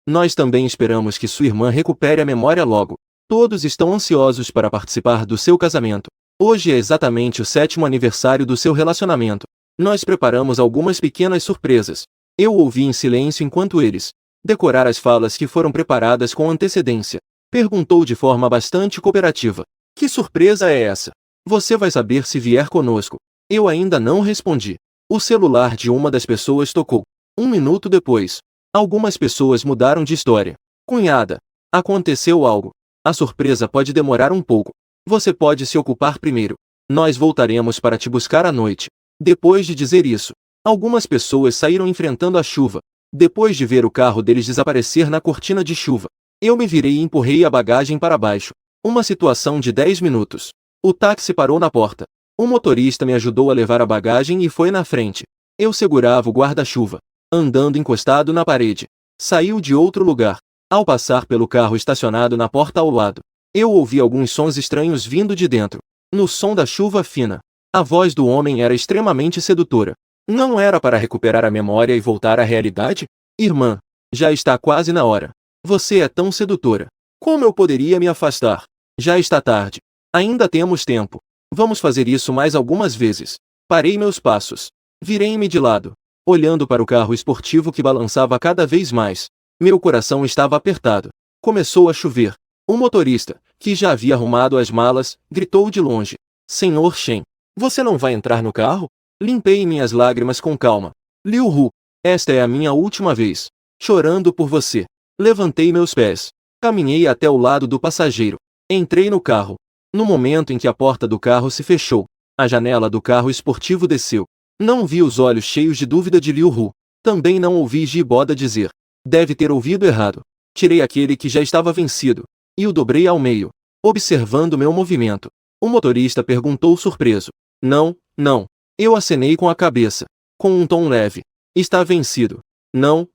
Nós também esperamos que sua irmã recupere a memória logo. Todos estão ansiosos para participar do seu casamento. Hoje é exatamente o 7º aniversário do seu relacionamento. Nós preparamos algumas pequenas surpresas. Eu ouvi em silêncio enquanto eles decoraram as falas que foram preparadas com antecedência. Perguntou de forma bastante cooperativa. Que surpresa é essa? Você vai saber se vier conosco. Eu ainda não respondi. O celular de uma das pessoas tocou. 1 minuto depois, algumas pessoas mudaram de história. Cunhada, aconteceu algo. A surpresa pode demorar um pouco. Você pode se ocupar primeiro. Nós voltaremos para te buscar à noite. Depois de dizer isso, algumas pessoas saíram enfrentando a chuva. Depois de ver o carro deles desaparecer na cortina de chuva, eu me virei e empurrei a bagagem para baixo. Uma situação de 10 minutos. O táxi parou na porta. O motorista me ajudou a levar a bagagem e foi na frente. Eu segurava o guarda-chuva, andando encostado na parede. Saiu de outro lugar. Ao passar pelo carro estacionado na porta ao lado, eu ouvi alguns sons estranhos vindo de dentro. No som da chuva fina, a voz do homem era extremamente sedutora. Não era para recuperar a memória e voltar à realidade? Irmã, já está quase na hora. Você é tão sedutora. Como eu poderia me afastar? Já está tarde. Ainda temos tempo. Vamos fazer isso mais algumas vezes. Parei meus passos. Virei-me de lado, olhando para o carro esportivo que balançava cada vez mais. Meu coração estava apertado. Começou a chover. O motorista, que já havia arrumado as malas, gritou de longe. Senhor Shen, você não vai entrar no carro? Limpei minhas lágrimas com calma. Liu Hu, esta é a minha última vez. Chorando por você. Levantei meus pés. Caminhei até o lado do passageiro. Entrei no carro. No momento em que a porta do carro se fechou, a janela do carro esportivo desceu. Não vi os olhos cheios de dúvida de Liu Hu. Também não ouvi Jiboda dizer. Deve ter ouvido errado. Tirei aquele que já estava vencido e o dobrei ao meio, observando meu movimento. O motorista perguntou surpreso. Não. Eu acenei com a cabeça, com um tom leve. Está vencido. Não.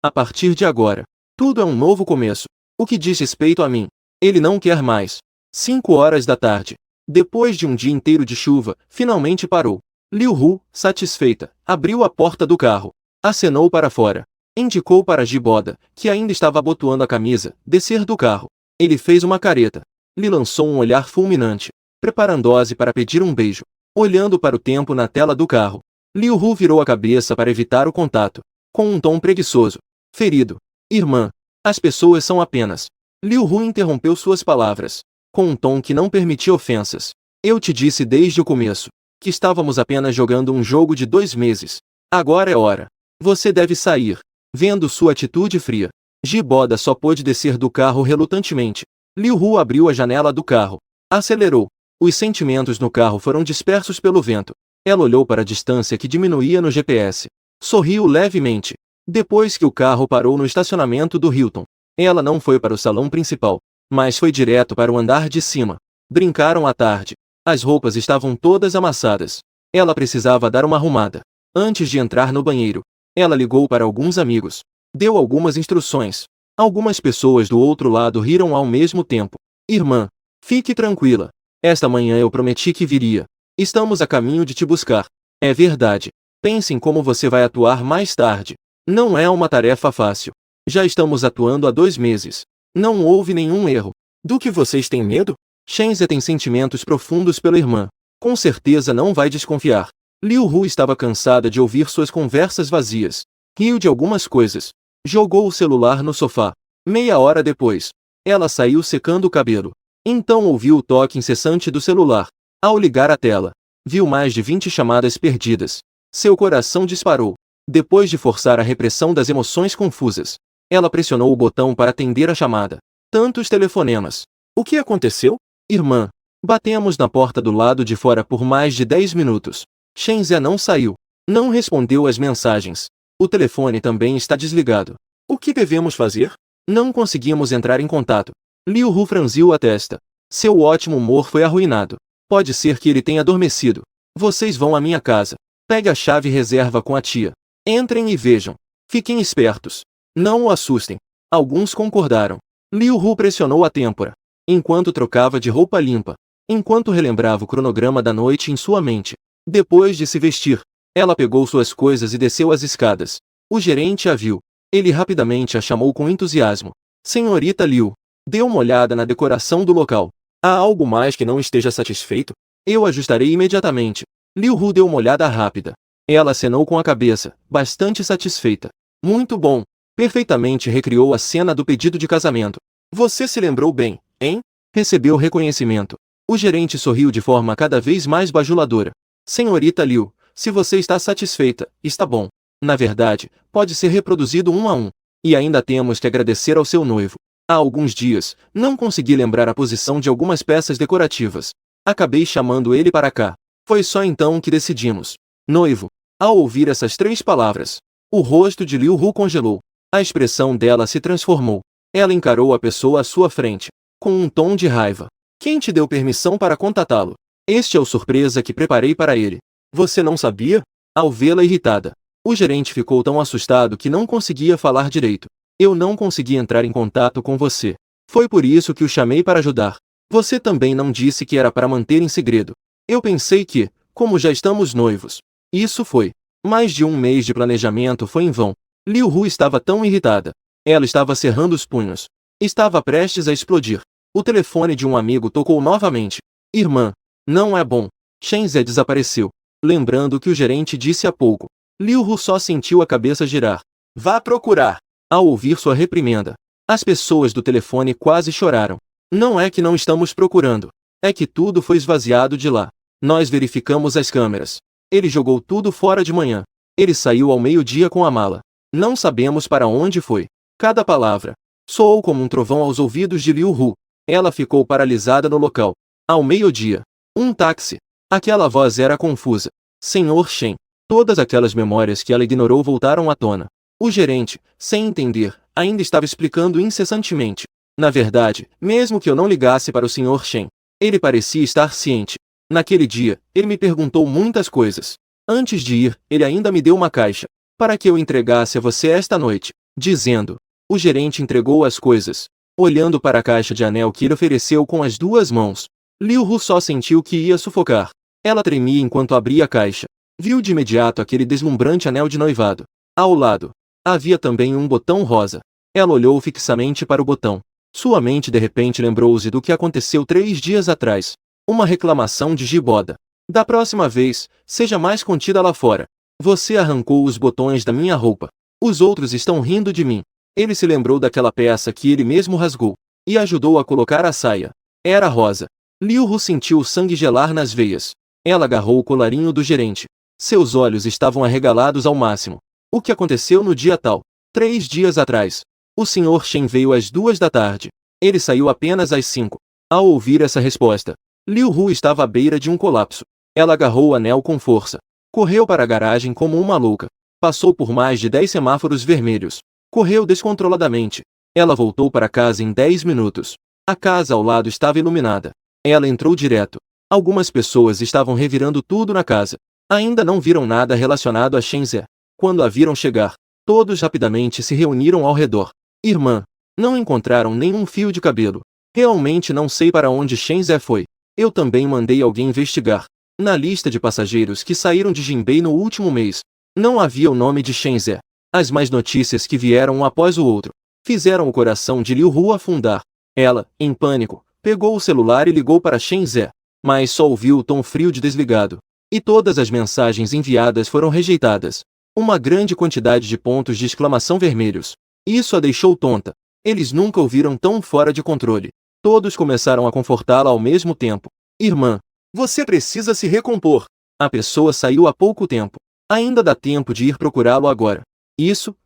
A partir de agora, tudo é um novo começo. O que diz respeito a mim, ele não quer mais. 5 horas da tarde. Depois de um dia inteiro de chuva, finalmente parou. Liu Hu, satisfeita, abriu a porta do carro. Acenou para fora. Indicou para Jiboda, que ainda estava abotoando a camisa, descer do carro. Ele fez uma careta. Lhe lançou um olhar fulminante, preparando-se para pedir um beijo. Olhando para o tempo na tela do carro, Liu Hu virou a cabeça para evitar o contato, com um tom preguiçoso. Ferido. Irmã, as pessoas são apenas. Liu Hu interrompeu suas palavras, com um tom que não permitia ofensas. Eu te disse desde o começo, que estávamos apenas jogando um jogo de 2 meses. Agora é hora. Você deve sair. Vendo sua atitude fria, Jiboda só pôde descer do carro relutantemente. Liu Hu abriu a janela do carro. Acelerou. Os sentimentos no carro foram dispersos pelo vento. Ela olhou para a distância que diminuía no GPS. Sorriu levemente. Depois que o carro parou no estacionamento do Hilton, ela não foi para o salão principal, mas foi direto para o andar de cima. Brincaram à tarde. As roupas estavam todas amassadas. Ela precisava dar uma arrumada. Antes de entrar no banheiro, ela ligou para alguns amigos. Deu algumas instruções. Algumas pessoas do outro lado riram ao mesmo tempo. Irmã, fique tranquila. Esta manhã eu prometi que viria. Estamos a caminho de te buscar. É verdade. Pense em como você vai atuar mais tarde. Não é uma tarefa fácil. Já estamos atuando há 2 meses. Não houve nenhum erro. Do que vocês têm medo? Shenze tem sentimentos profundos pela irmã. Com certeza não vai desconfiar. Liu Hu estava cansada de ouvir suas conversas vazias. Riu de algumas coisas. Jogou o celular no sofá. Meia hora depois, ela saiu secando o cabelo. Então ouviu o toque incessante do celular. Ao ligar a tela, viu mais de 20 chamadas perdidas. Seu coração disparou. Depois de forçar a repressão das emoções confusas, ela pressionou o botão para atender a chamada. Tantos telefonemas. O que aconteceu? Irmã, batemos na porta do lado de fora por mais de 10 minutos. Shenze não saiu. Não respondeu às mensagens. O telefone também está desligado. O que devemos fazer? Não conseguimos entrar em contato. Liu Hu franziu a testa. Seu ótimo humor foi arruinado. Pode ser que ele tenha adormecido. Vocês vão à minha casa. Pegue a chave e reserva com a tia. Entrem e vejam. Fiquem espertos. Não o assustem. Alguns concordaram. Liu Hu pressionou a têmpora, enquanto trocava de roupa limpa, enquanto relembrava o cronograma da noite em sua mente. Depois de se vestir, ela pegou suas coisas e desceu as escadas. O gerente a viu. Ele rapidamente a chamou com entusiasmo. Senhorita Liu, dê uma olhada na decoração do local. Há algo mais que não esteja satisfeito? Eu ajustarei imediatamente. Liu Hu deu uma olhada rápida. Ela acenou com a cabeça, bastante satisfeita. Muito bom. Perfeitamente recriou a cena do pedido de casamento. Você se lembrou bem, hein? Recebeu reconhecimento. O gerente sorriu de forma cada vez mais bajuladora. Senhorita Liu, se você está satisfeita, está bom. Na verdade, pode ser reproduzido um a um. E ainda temos que agradecer ao seu noivo. Há alguns dias, não consegui lembrar a posição de algumas peças decorativas. Acabei chamando ele para cá. Foi só então que decidimos. Noivo. Ao ouvir essas 3 palavras, o rosto de Liu Hu congelou. A expressão dela se transformou. Ela encarou a pessoa à sua frente, com um tom de raiva. Quem te deu permissão para contatá-lo? Este é o surpresa que preparei para ele. Você não sabia? Ao vê-la irritada, o gerente ficou tão assustado que não conseguia falar direito. Eu não consegui entrar em contato com você. Foi por isso que o chamei para ajudar. Você também não disse que era para manter em segredo. Eu pensei que, como já estamos noivos. Isso foi. Mais de 1 mês de planejamento foi em vão. Liu Hu estava tão irritada. Ela estava cerrando os punhos. Estava prestes a explodir. O telefone de um amigo tocou novamente. Irmã, não é bom. Shenze desapareceu. Lembrando o que o gerente disse há pouco, Liu Hu só sentiu a cabeça girar. Vá procurar. Ao ouvir sua reprimenda, as pessoas do telefone quase choraram. Não é que não estamos procurando. É que tudo foi esvaziado de lá. Nós verificamos as câmeras. Ele jogou tudo fora de manhã. Ele saiu ao meio-dia com a mala. Não sabemos para onde foi. Cada palavra soou como um trovão aos ouvidos de Liu Hu. Ela ficou paralisada no local. Ao meio-dia, um táxi. Aquela voz era confusa. Senhor Shen. Todas aquelas memórias que ela ignorou voltaram à tona. O gerente, sem entender, ainda estava explicando incessantemente. Na verdade, mesmo que eu não ligasse para o Sr. Shen, ele parecia estar ciente. Naquele dia, ele me perguntou muitas coisas. Antes de ir, ele ainda me deu uma caixa, para que eu entregasse a você esta noite, dizendo. O gerente entregou as coisas, olhando para a caixa de anel que ele ofereceu com as 2 mãos. Liu Hu só sentiu que ia sufocar. Ela tremia enquanto abria a caixa. Viu de imediato aquele deslumbrante anel de noivado. Ao lado, havia também um botão rosa. Ela olhou fixamente para o botão. Sua mente de repente lembrou-se do que aconteceu 3 dias atrás. Uma reclamação de Giboda. Da próxima vez, seja mais contida lá fora. Você arrancou os botões da minha roupa. Os outros estão rindo de mim. Ele se lembrou daquela peça que ele mesmo rasgou, e ajudou a colocar a saia. Era rosa. Liu Hu sentiu o sangue gelar nas veias. Ela agarrou o colarinho do gerente. Seus olhos estavam arregalados ao máximo. O que aconteceu no dia tal? 3 dias atrás. O Sr. Shen veio às 2 da tarde. Ele saiu apenas às 5. Ao ouvir essa resposta, Liu Hu estava à beira de um colapso. Ela agarrou o anel com força. Correu para a garagem como uma louca. Passou por mais de 10 semáforos vermelhos. Correu descontroladamente. Ela voltou para casa em 10 minutos. A casa ao lado estava iluminada. Ela entrou direto. Algumas pessoas estavam revirando tudo na casa. Ainda não viram nada relacionado a Shen Ze. Quando a viram chegar, todos rapidamente se reuniram ao redor. Irmã, não encontraram nenhum fio de cabelo. Realmente não sei para onde Shen Ze foi. Eu também mandei alguém investigar. Na lista de passageiros que saíram de Jinbei no último mês, não havia o nome de Shen Ze. As más notícias que vieram um após o outro fizeram o coração de Liu Hu afundar. Ela, em pânico, pegou o celular e ligou para Shen Ze, mas só ouviu o tom frio de desligado. E todas as mensagens enviadas foram rejeitadas. Uma grande quantidade de pontos de exclamação vermelhos. Isso a deixou tonta. Eles nunca o viram tão fora de controle. Todos começaram a confortá-la ao mesmo tempo. Irmã, você precisa se recompor. A pessoa saiu há pouco tempo. Ainda dá tempo de ir procurá-lo agora. Isso.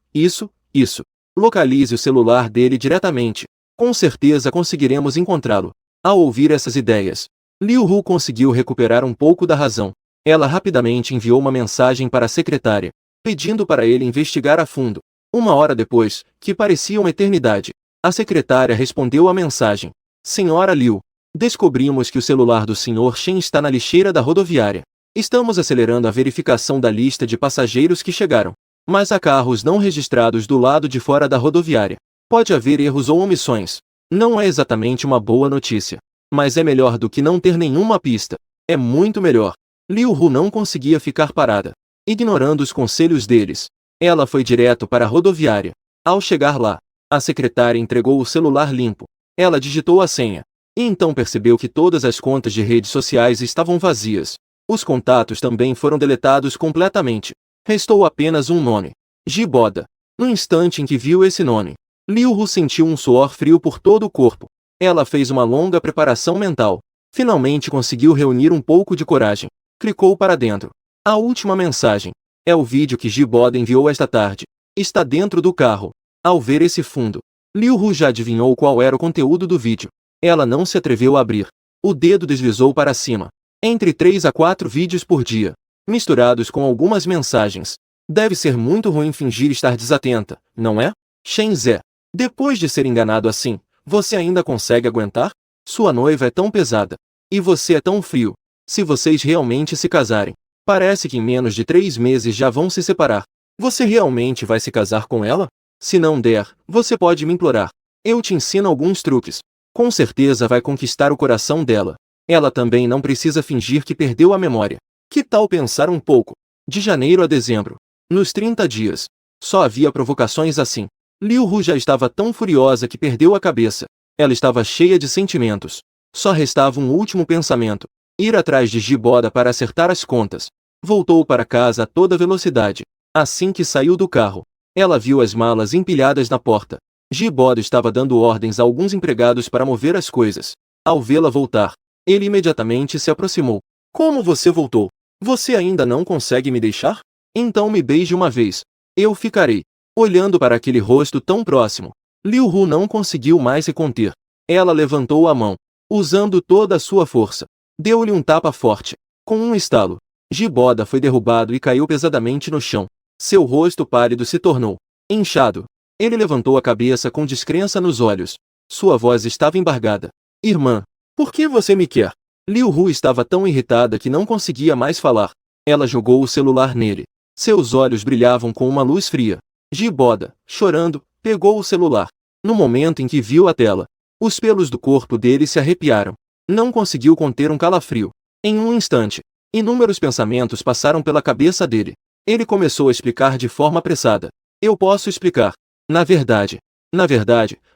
Localize o celular dele diretamente. Com certeza conseguiremos encontrá-lo. Ao ouvir essas ideias, Liu Hu conseguiu recuperar um pouco da razão. Ela rapidamente enviou uma mensagem para a secretária, pedindo para ele investigar a fundo. Uma hora depois, que parecia uma eternidade, a secretária respondeu à mensagem. Senhora Liu, descobrimos que o celular do Sr. Shen está na lixeira da rodoviária. Estamos acelerando a verificação da lista de passageiros que chegaram. Mas há carros não registrados do lado de fora da rodoviária. Pode haver erros ou omissões. Não é exatamente uma boa notícia. Mas é melhor do que não ter nenhuma pista. É muito melhor. Liu Hu não conseguia ficar parada, ignorando os conselhos deles. Ela foi direto para a rodoviária. Ao chegar lá, a secretária entregou o celular limpo. Ela digitou a senha. E então percebeu que todas as contas de redes sociais estavam vazias. Os contatos também foram deletados completamente. Restou apenas um nome. Jiboda. No instante em que viu esse nome, Liu Hu sentiu um suor frio por todo o corpo. Ela fez uma longa preparação mental. Finalmente conseguiu reunir um pouco de coragem. Clicou para dentro. A última mensagem. É o vídeo que Jiboda enviou esta tarde. Está dentro do carro. Ao ver esse fundo, Liu Hu já adivinhou qual era o conteúdo do vídeo. Ela não se atreveu a abrir. O dedo deslizou para cima. Entre 3 a 4 vídeos por dia, misturados com algumas mensagens. Deve ser muito ruim fingir estar desatenta, não é? Shen Ze. Depois de ser enganado assim, você ainda consegue aguentar? Sua noiva é tão pesada. E você é tão frio. Se vocês realmente se casarem, parece que em menos de 3 meses já vão se separar. Você realmente vai se casar com ela? Se não der, você pode me implorar. Eu te ensino alguns truques. Com certeza vai conquistar o coração dela. Ela também não precisa fingir que perdeu a memória. Que tal pensar um pouco? De janeiro a dezembro, nos 30 dias, só havia provocações assim. Liu Hu já estava tão furiosa que perdeu a cabeça. Ela estava cheia de sentimentos. Só restava um último pensamento: ir atrás de Jiboda para acertar as contas. Voltou para casa a toda velocidade. Assim que saiu do carro, ela viu as malas empilhadas na porta. Jiboda estava dando ordens a alguns empregados para mover as coisas. Ao vê-la voltar, ele imediatamente se aproximou. Como você voltou? Você ainda não consegue me deixar? Então me beije uma vez. Eu ficarei. Olhando para aquele rosto tão próximo, Liu Hu não conseguiu mais se conter. Ela levantou a mão, usando toda a sua força. Deu-lhe um tapa forte. Com um estalo, Jiboda foi derrubado e caiu pesadamente no chão. Seu rosto pálido se tornou inchado. Ele levantou a cabeça com descrença nos olhos. Sua voz estava embargada. Irmã, por que você me quer? Liu Hu estava tão irritada que não conseguia mais falar. Ela jogou o celular nele. Seus olhos brilhavam com uma luz fria. Jiboda, chorando, pegou o celular. No momento em que viu a tela, os pelos do corpo dele se arrepiaram. Não conseguiu conter um calafrio. Em um instante, inúmeros pensamentos passaram pela cabeça dele. Ele começou a explicar de forma apressada. Eu posso explicar. Na verdade,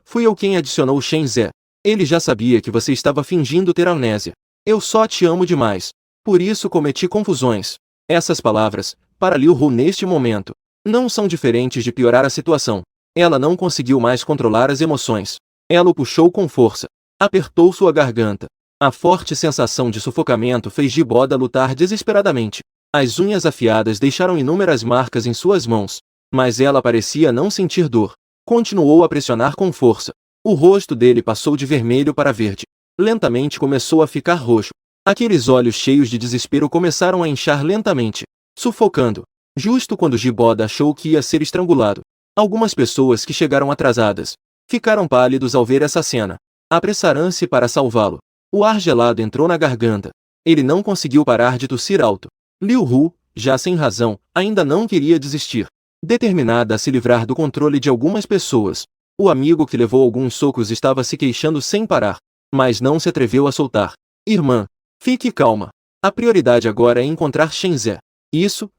fui eu quem adicionou Shen Ze. Ele já sabia que você estava fingindo ter amnésia. Eu só te amo demais. Por isso cometi confusões. Essas palavras, para Liu Hu neste momento, não são diferentes de piorar a situação. Ela não conseguiu mais controlar as emoções. Ela o puxou com força. Apertou sua garganta. A forte sensação de sufocamento fez Jiboda lutar desesperadamente. As unhas afiadas deixaram inúmeras marcas em suas mãos. Mas ela parecia não sentir dor. Continuou a pressionar com força. O rosto dele passou de vermelho para verde. Lentamente começou a ficar roxo. Aqueles olhos cheios de desespero começaram a inchar lentamente, sufocando. Justo quando Jiboda achou que ia ser estrangulado. Algumas pessoas que chegaram atrasadas ficaram pálidos ao ver essa cena. Apressaram-se para salvá-lo. O ar gelado entrou na garganta. Ele não conseguiu parar de tossir alto. Liu Hu, já sem razão, ainda não queria desistir. Determinada a se livrar do controle de algumas pessoas, o amigo que levou alguns socos estava se queixando sem parar, mas não se atreveu a soltar. Irmã, fique calma. A prioridade agora é encontrar Shenzhe. Isso.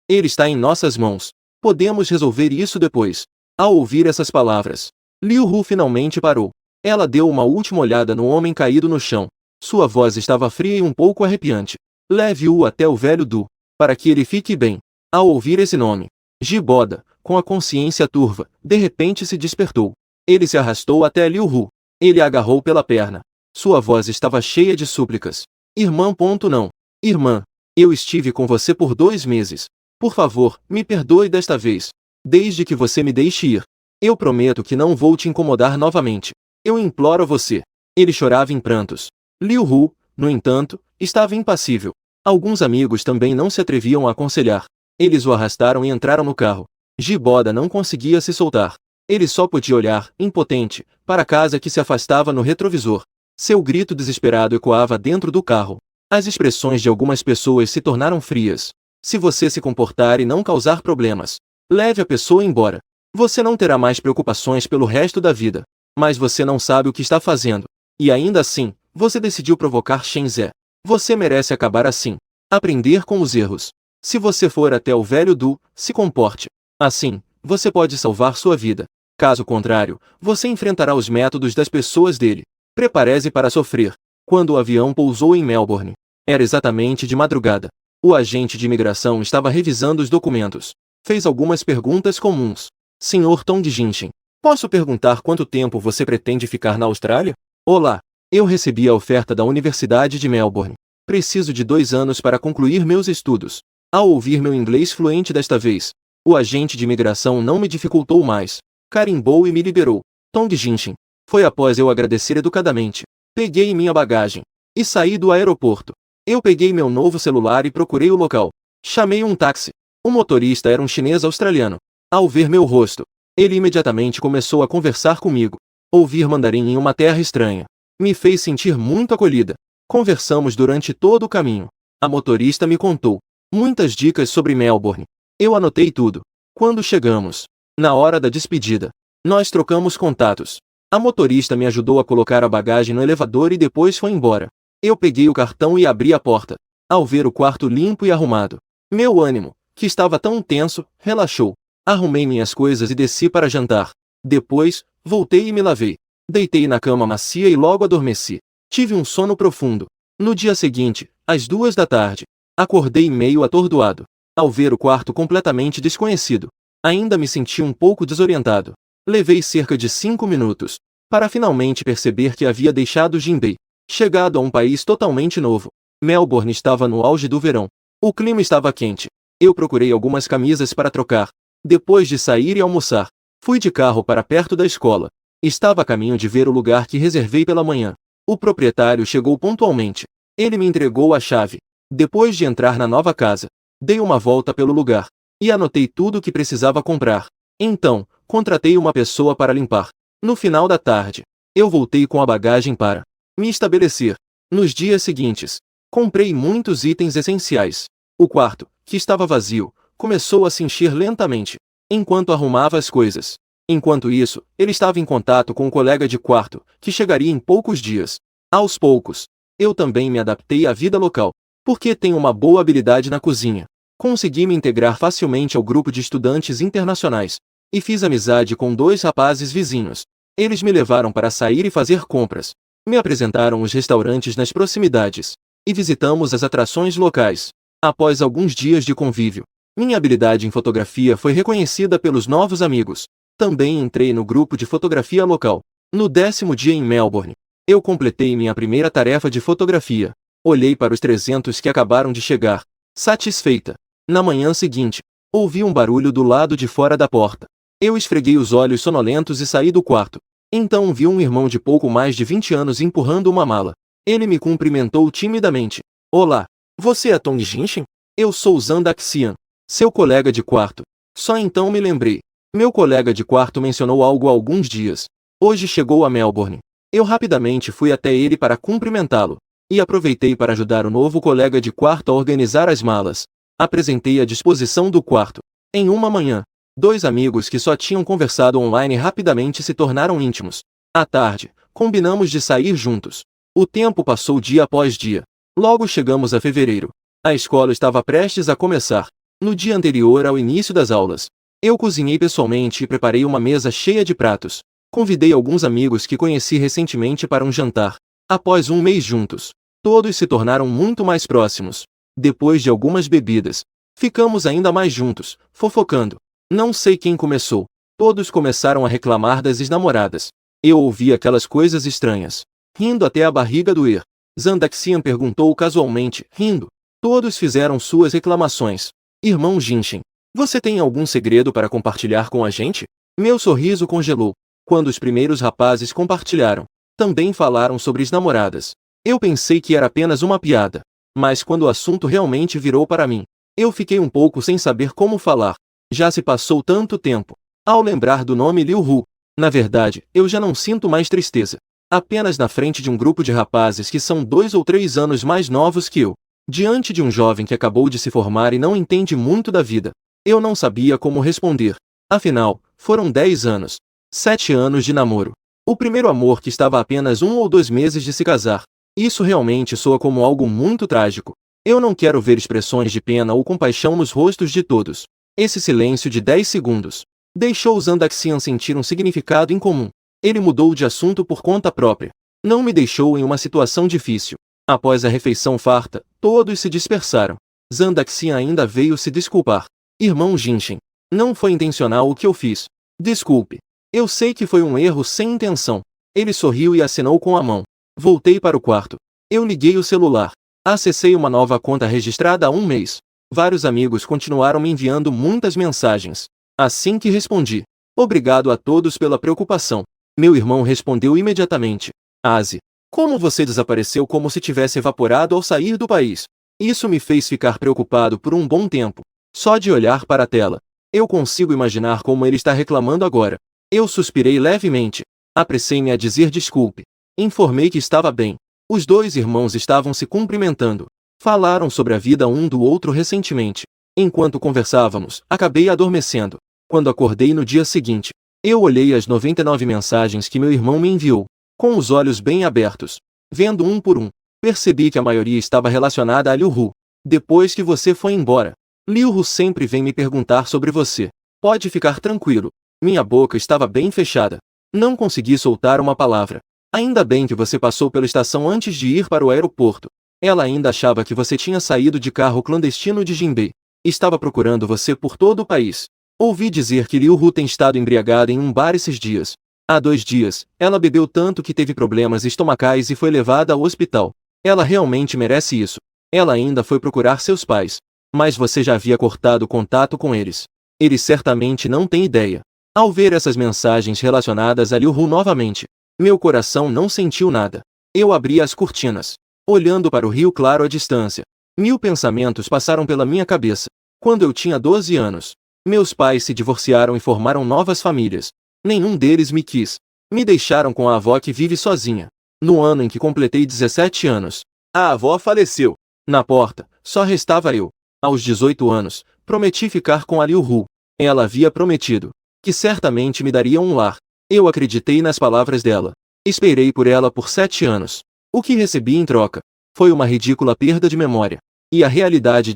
Ele está em nossas mãos. Podemos resolver isso depois. Ao ouvir essas palavras, Liu Hu finalmente parou. Ela deu uma última olhada no homem caído no chão. Sua voz estava fria e um pouco arrepiante. Leve-o até o velho Du, para que ele fique bem. Ao ouvir esse nome, Jiboda, com a consciência turva, de repente se despertou. Ele se arrastou até Liu Hu. Ele a agarrou pela perna. Sua voz estava cheia de súplicas. Irmã. Não. Irmã, eu estive com você por 2 meses. Por favor, me perdoe desta vez. Desde que você me deixe ir. Eu prometo que não vou te incomodar novamente. Eu imploro a você. Ele chorava em prantos. Liu Hu, no entanto, estava impassível. Alguns amigos também não se atreviam a aconselhar. Eles o arrastaram e entraram no carro. Jiboda não conseguia se soltar. Ele só podia olhar, impotente, para a casa que se afastava no retrovisor. Seu grito desesperado ecoava dentro do carro. As expressões de algumas pessoas se tornaram frias. Se você se comportar e não causar problemas, leve a pessoa embora. Você não terá mais preocupações pelo resto da vida. Mas você não sabe o que está fazendo. E ainda assim, você decidiu provocar Shenzhe. Você merece acabar assim. Aprender com os erros. Se você for até o velho Du, se comporte. Assim, você pode salvar sua vida. Caso contrário, você enfrentará os métodos das pessoas dele. Prepare-se para sofrer. Quando o avião pousou em Melbourne, era exatamente de madrugada. O agente de imigração estava revisando os documentos. Fez algumas perguntas comuns. Sr. Tong Jinshin, posso perguntar quanto tempo você pretende ficar na Austrália? Olá, eu recebi a oferta da Universidade de Melbourne. Preciso de 2 anos para concluir meus estudos. Ao ouvir meu inglês fluente desta vez, o agente de imigração não me dificultou mais. Carimbou e me liberou. Tong Jinshin. Foi após eu agradecer educadamente. Peguei minha bagagem e saí do aeroporto. Eu peguei meu novo celular e procurei o local. Chamei um táxi. O motorista era um chinês australiano. Ao ver meu rosto, ele imediatamente começou a conversar comigo. Ouvir mandarim em uma terra estranha me fez sentir muito acolhida. Conversamos durante todo o caminho. A motorista me contou muitas dicas sobre Melbourne. Eu anotei tudo. Quando chegamos, na hora da despedida, nós trocamos contatos. A motorista me ajudou a colocar a bagagem no elevador e depois foi embora. Eu peguei o cartão e abri a porta. Ao ver o quarto limpo e arrumado, meu ânimo, que estava tão tenso, relaxou. Arrumei minhas coisas e desci para jantar. Depois, voltei e me lavei. Deitei na cama macia e logo adormeci. Tive um sono profundo. No dia seguinte, às 2 da tarde, acordei meio atordoado. Ao ver o quarto completamente desconhecido, ainda me senti um pouco desorientado. Levei cerca de 5 minutos para finalmente perceber que havia deixado Jinbei. Chegado a um país totalmente novo, Melbourne estava no auge do verão. O clima estava quente. Eu procurei algumas camisas para trocar. Depois de sair e almoçar, fui de carro para perto da escola. Estava a caminho de ver o lugar que reservei pela manhã. O proprietário chegou pontualmente. Ele me entregou a chave. Depois de entrar na nova casa, dei uma volta pelo lugar e anotei tudo o que precisava comprar. Então, contratei uma pessoa para limpar. No final da tarde, eu voltei com a bagagem para me estabelecer. Nos dias seguintes, comprei muitos itens essenciais. O quarto, que estava vazio, começou a se encher lentamente, enquanto arrumava as coisas. Enquanto isso, ele estava em contato com um colega de quarto, que chegaria em poucos dias. Aos poucos, eu também me adaptei à vida local, porque tenho uma boa habilidade na cozinha. Consegui me integrar facilmente ao grupo de estudantes internacionais, e fiz amizade com 2 rapazes vizinhos. Eles me levaram para sair e fazer compras. Me apresentaram os restaurantes nas proximidades, e visitamos as atrações locais. Após alguns dias de convívio, minha habilidade em fotografia foi reconhecida pelos novos amigos. Também entrei no grupo de fotografia local. No 10º dia em Melbourne, eu completei minha primeira tarefa de fotografia. Olhei para os 300 que acabaram de chegar, satisfeita. Na manhã seguinte, ouvi um barulho do lado de fora da porta. Eu esfreguei os olhos sonolentos e saí do quarto. Então vi um irmão de pouco mais de 20 anos empurrando uma mala. Ele me cumprimentou timidamente. Olá, você é Tong Jinshin? Eu sou Zandak Xian, seu colega de quarto. Só então me lembrei. Meu colega de quarto mencionou algo há alguns dias. Hoje chegou a Melbourne. Eu rapidamente fui até ele para cumprimentá-lo. e aproveitei para ajudar o novo colega de quarto a organizar as malas. Apresentei a disposição do quarto. Em uma manhã, dois amigos que só tinham conversado online rapidamente se tornaram íntimos. À tarde, combinamos de sair juntos. O tempo passou dia após dia. Logo chegamos a fevereiro. A escola estava prestes a começar. No dia anterior ao início das aulas, eu cozinhei pessoalmente e preparei uma mesa cheia de pratos. Convidei alguns amigos que conheci recentemente para um jantar. Após um mês juntos, todos se tornaram muito mais próximos. Depois de algumas bebidas, ficamos ainda mais juntos, fofocando. Não sei quem começou. Todos começaram a reclamar das ex-namoradas. Eu ouvi aquelas coisas estranhas, rindo até a barriga doer. Zandaxian perguntou casualmente, rindo. Todos fizeram suas reclamações. Irmão Jinshin, você tem algum segredo para compartilhar com a gente? Meu sorriso congelou. Quando os primeiros rapazes compartilharam, também falaram sobre ex-namoradas. Eu pensei que era apenas uma piada. Mas quando o assunto realmente virou para mim, eu fiquei um pouco sem saber como falar. Já se passou tanto tempo. Ao lembrar do nome Liu Hu, na verdade, eu já não sinto mais tristeza. Apenas na frente de um grupo de rapazes que são 2 ou 3 anos mais novos que eu. Diante de um jovem que acabou de se formar e não entende muito da vida. Eu não sabia como responder. Afinal, foram 10 anos. 7 anos de namoro. O primeiro amor que estava a apenas 1 ou 2 meses de se casar. Isso realmente soa como algo muito trágico. Eu não quero ver expressões de pena ou compaixão nos rostos de todos. Esse silêncio de 10 segundos deixou Zandaxian sentir um significado incomum. Ele mudou de assunto por conta própria. Não me deixou em uma situação difícil. Após a refeição farta, todos se dispersaram. Zandaxian ainda veio se desculpar. Irmão Jinshin, não foi intencional o que eu fiz. Desculpe. Eu sei que foi um erro sem intenção. Ele sorriu e acenou com a mão. Voltei para o quarto. Eu liguei o celular. Acessei uma nova conta registrada há um mês. Vários amigos continuaram me enviando muitas mensagens. Assim que respondi. Obrigado a todos pela preocupação. Meu irmão respondeu imediatamente. Aze, como você desapareceu como se tivesse evaporado ao sair do país? Isso me fez ficar preocupado por um bom tempo. Só de olhar para a tela, eu consigo imaginar como ele está reclamando agora. Eu suspirei levemente. Apressei-me a dizer desculpe. Informei que estava bem. Os dois irmãos estavam se cumprimentando. Falaram sobre a vida um do outro recentemente. Enquanto conversávamos, acabei adormecendo. Quando acordei no dia seguinte, eu olhei as 99 mensagens que meu irmão me enviou, com os olhos bem abertos. Vendo um por um, percebi que a maioria estava relacionada a Liu Hu. Depois que você foi embora, Liu Hu sempre vem me perguntar sobre você. Pode ficar tranquilo. Minha boca estava bem fechada. Não consegui soltar uma palavra. Ainda bem que você passou pela estação antes de ir para o aeroporto. Ela ainda achava que você tinha saído de carro clandestino de Jinbei. Estava procurando você por todo o país. Ouvi dizer que Liu Hu tem estado embriagada em um bar esses dias. Há 2 dias, ela bebeu tanto que teve problemas estomacais e foi levada ao hospital. Ela realmente merece isso. Ela ainda foi procurar seus pais. Mas você já havia cortado contato com eles. Eles certamente não têm ideia. Ao ver essas mensagens relacionadas a Liu Hu novamente, meu coração não sentiu nada. Eu abri as cortinas, olhando para o rio claro à distância. 1000 pensamentos passaram pela minha cabeça. Quando eu tinha 12 anos, meus pais se divorciaram e formaram novas famílias. Nenhum deles me quis. Me deixaram com a avó que vive sozinha. No ano em que completei 17 anos, a avó faleceu. Na porta, só restava eu. Aos 18 anos, prometi ficar com a Liu Hu. Ela havia prometido que certamente me daria um lar. Eu acreditei nas palavras dela. Esperei por ela por 7 anos. O que recebi em troca foi uma ridícula perda de memória. E a realidade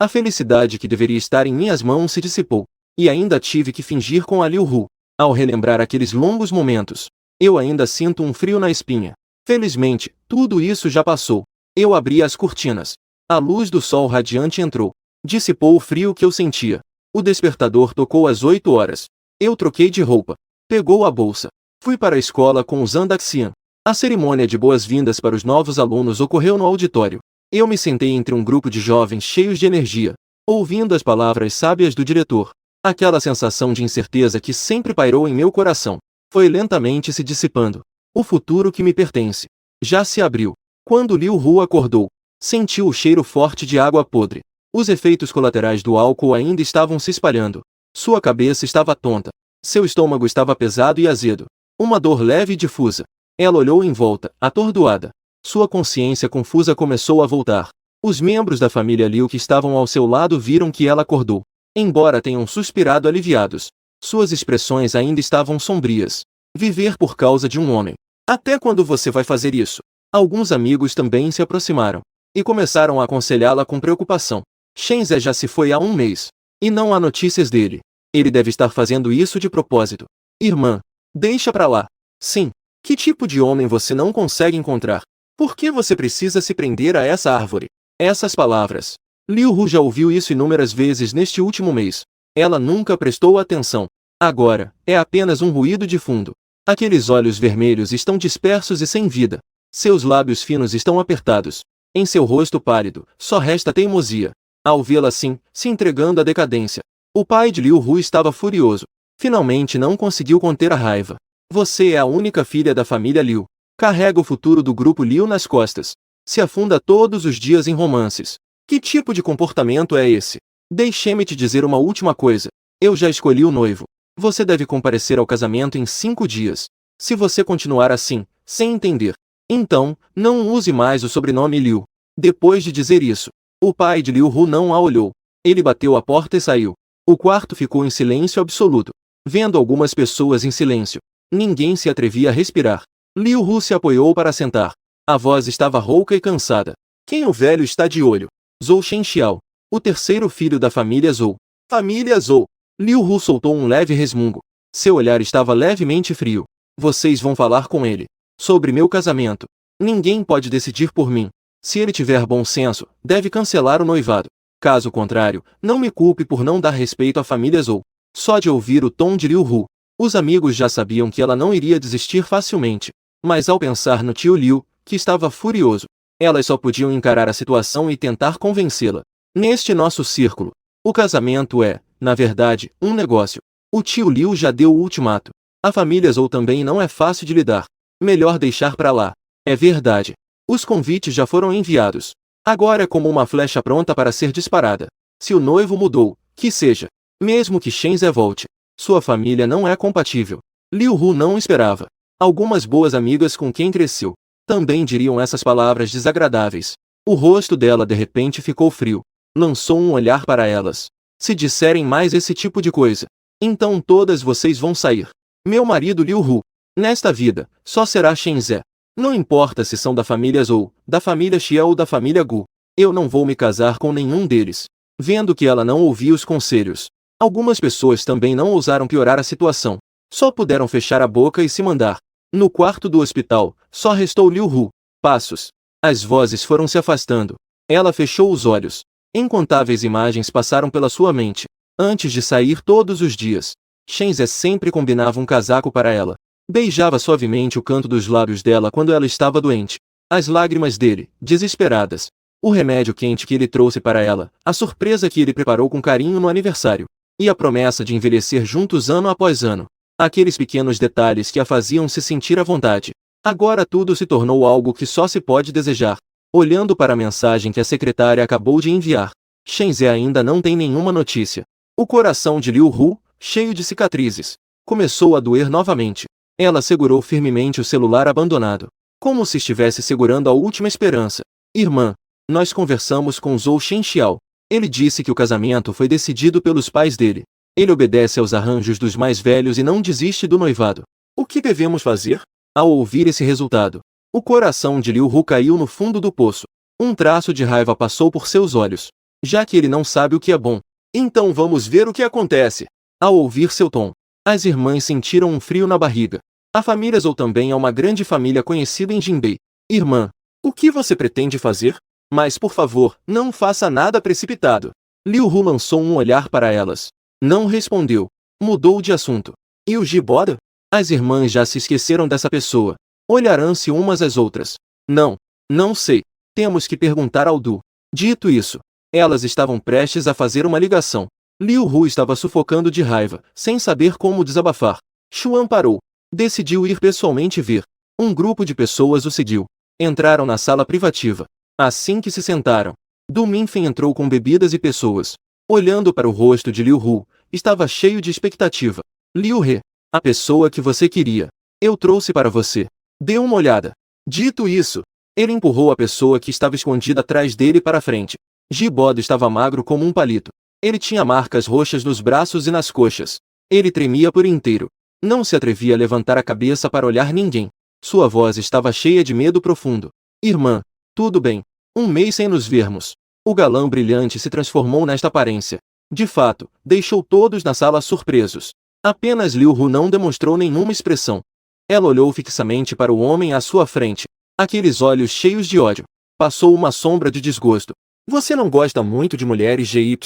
a felicidade que deveria estar em minhas mãos se dissipou. E ainda tive que fingir com a Liu Hu. Ao relembrar aqueles longos momentos, eu ainda sinto um frio na espinha. Felizmente, tudo isso já passou. Eu abri as cortinas. A luz do sol radiante entrou. Dissipou o frio que eu sentia. O despertador tocou às 8 horas. Eu troquei de roupa. Pegou a bolsa. Fui para a escola com o Zandaxian. A cerimônia de boas-vindas para os novos alunos ocorreu no auditório. Eu me sentei entre um grupo de jovens cheios de energia, ouvindo as palavras sábias do diretor. Aquela sensação de incerteza que sempre pairou em meu coração foi lentamente se dissipando. O futuro que me pertence já se abriu. Quando Liu Hu acordou, sentiu o cheiro forte de água podre. Os efeitos colaterais do álcool ainda estavam se espalhando. Sua cabeça estava tonta. Seu estômago estava pesado e azedo. Uma dor leve e difusa. Ela olhou em volta, atordoada. Sua consciência confusa começou a voltar. Os membros da família Liu que estavam ao seu lado viram que ela acordou. Embora tenham suspirado aliviados, suas expressões ainda estavam sombrias. Viver por causa de um homem. Até quando você vai fazer isso? Alguns amigos também se aproximaram e começaram a aconselhá-la com preocupação. Shen Zhe já se foi há um mês, e não há notícias dele. Ele deve estar fazendo isso de propósito. Irmã, deixa pra lá. Sim. Que tipo de homem você não consegue encontrar? Por que você precisa se prender a essa árvore? Essas palavras. Liu Hu já ouviu isso inúmeras vezes neste último mês. Ela nunca prestou atenção. Agora, é apenas um ruído de fundo. Aqueles olhos vermelhos estão dispersos e sem vida. Seus lábios finos estão apertados. Em seu rosto pálido, só resta teimosia. Ao vê-la assim, se entregando à decadência, o pai de Liu Hu estava furioso. Finalmente não conseguiu conter a raiva. Você é a única filha da família Liu. Carrega o futuro do grupo Liu nas costas. Se afunda todos os dias em romances. Que tipo de comportamento é esse? Deixe-me te dizer uma última coisa. Eu já escolhi o noivo. Você deve comparecer ao casamento em 5 dias. Se você continuar assim, sem entender, então, não use mais o sobrenome Liu. Depois de dizer isso, o pai de Liu Hu não a olhou. Ele bateu a porta e saiu. O quarto ficou em silêncio absoluto. Vendo algumas pessoas em silêncio, ninguém se atrevia a respirar. Liu Hu se apoiou para sentar. A voz estava rouca e cansada. Quem o velho está de olho? Zhou Shenxiao, o terceiro filho da família Zhou. Família Zhou. Liu Hu soltou um leve resmungo. Seu olhar estava levemente frio. Vocês vão falar com ele sobre meu casamento. Ninguém pode decidir por mim. Se ele tiver bom senso, deve cancelar o noivado. Caso contrário, não me culpe por não dar respeito à família Zhou. Só de ouvir o tom de Liu Hu, os amigos já sabiam que ela não iria desistir facilmente. Mas ao pensar no tio Liu, que estava furioso, elas só podiam encarar a situação e tentar convencê-la. Neste nosso círculo, o casamento é, na verdade, um negócio. O tio Liu já deu o ultimato. A família Zhou também não é fácil de lidar. Melhor deixar pra lá. É verdade. Os convites já foram enviados. Agora é como uma flecha pronta para ser disparada. Se o noivo mudou, que seja. Mesmo que Shen Zhe volte, sua família não é compatível. Liu Hu não esperava. Algumas boas amigas com quem cresceu também diriam essas palavras desagradáveis. O rosto dela de repente ficou frio. Lançou um olhar para elas. Se disserem mais esse tipo de coisa, então todas vocês vão sair. Meu marido Liu Hu, nesta vida, só será Shen Zhe. Não importa se são da família Zhou, da família Xia ou da família Gu. Eu não vou me casar com nenhum deles. Vendo que ela não ouvia os conselhos, algumas pessoas também não ousaram piorar a situação. Só puderam fechar a boca e se mandar. No quarto do hospital, só restou Liu Hu. Passos. As vozes foram se afastando. Ela fechou os olhos. Incontáveis imagens passaram pela sua mente. Antes de sair todos os dias, Shen Zhe sempre combinava um casaco para ela. Beijava suavemente o canto dos lábios dela quando ela estava doente. As lágrimas dele, desesperadas. O remédio quente que ele trouxe para ela, a surpresa que ele preparou com carinho no aniversário. E a promessa de envelhecer juntos ano após ano. Aqueles pequenos detalhes que a faziam se sentir à vontade. Agora tudo se tornou algo que só se pode desejar. Olhando para a mensagem que a secretária acabou de enviar, Shen Zhe ainda não tem nenhuma notícia. O coração de Liu Hu, cheio de cicatrizes, começou a doer novamente. Ela segurou firmemente o celular abandonado, como se estivesse segurando a última esperança. Irmã, nós conversamos com Zhou Shenxiao. Ele disse que o casamento foi decidido pelos pais dele. Ele obedece aos arranjos dos mais velhos e não desiste do noivado. O que devemos fazer? Ao ouvir esse resultado, o coração de Liu Hu caiu no fundo do poço. Um traço de raiva passou por seus olhos. Já que ele não sabe o que é bom, então vamos ver o que acontece. Ao ouvir seu tom, as irmãs sentiram um frio na barriga. A família Zhou também é uma grande família conhecida em Jinbei. Irmã, o que você pretende fazer? Mas por favor, não faça nada precipitado. Liu Hu lançou um olhar para elas. Não respondeu. Mudou de assunto. E o Jiboda? As irmãs já se esqueceram dessa pessoa. Olharam-se umas às outras. Não sei. Temos que perguntar ao Du. Dito isso, elas estavam prestes a fazer uma ligação. Liu Hu estava sufocando de raiva, sem saber como desabafar. Xuan parou. Decidiu ir pessoalmente ver. Um grupo de pessoas o seguiu. Entraram na sala privativa. Assim que se sentaram, Du Minfen entrou com bebidas e pessoas. Olhando para o rosto de Liu Hu, estava cheio de expectativa. Liu He, a pessoa que você queria. Eu trouxe para você. Dê uma olhada. Dito isso, Ele empurrou a pessoa que estava escondida atrás dele para frente. Giboda estava magro como um palito. Ele tinha marcas roxas nos braços e nas coxas. Ele tremia por inteiro. Não se atrevia a levantar a cabeça para olhar ninguém. Sua voz estava cheia de medo profundo. Irmã, tudo bem? Um mês sem nos vermos. O galã brilhante se transformou nesta aparência. De fato, deixou todos na sala surpresos. Apenas Liu Hu não demonstrou nenhuma expressão. Ela olhou fixamente para o homem à sua frente. Aqueles olhos cheios de ódio. Passou uma sombra de desgosto. Você não gosta muito de mulheres GY?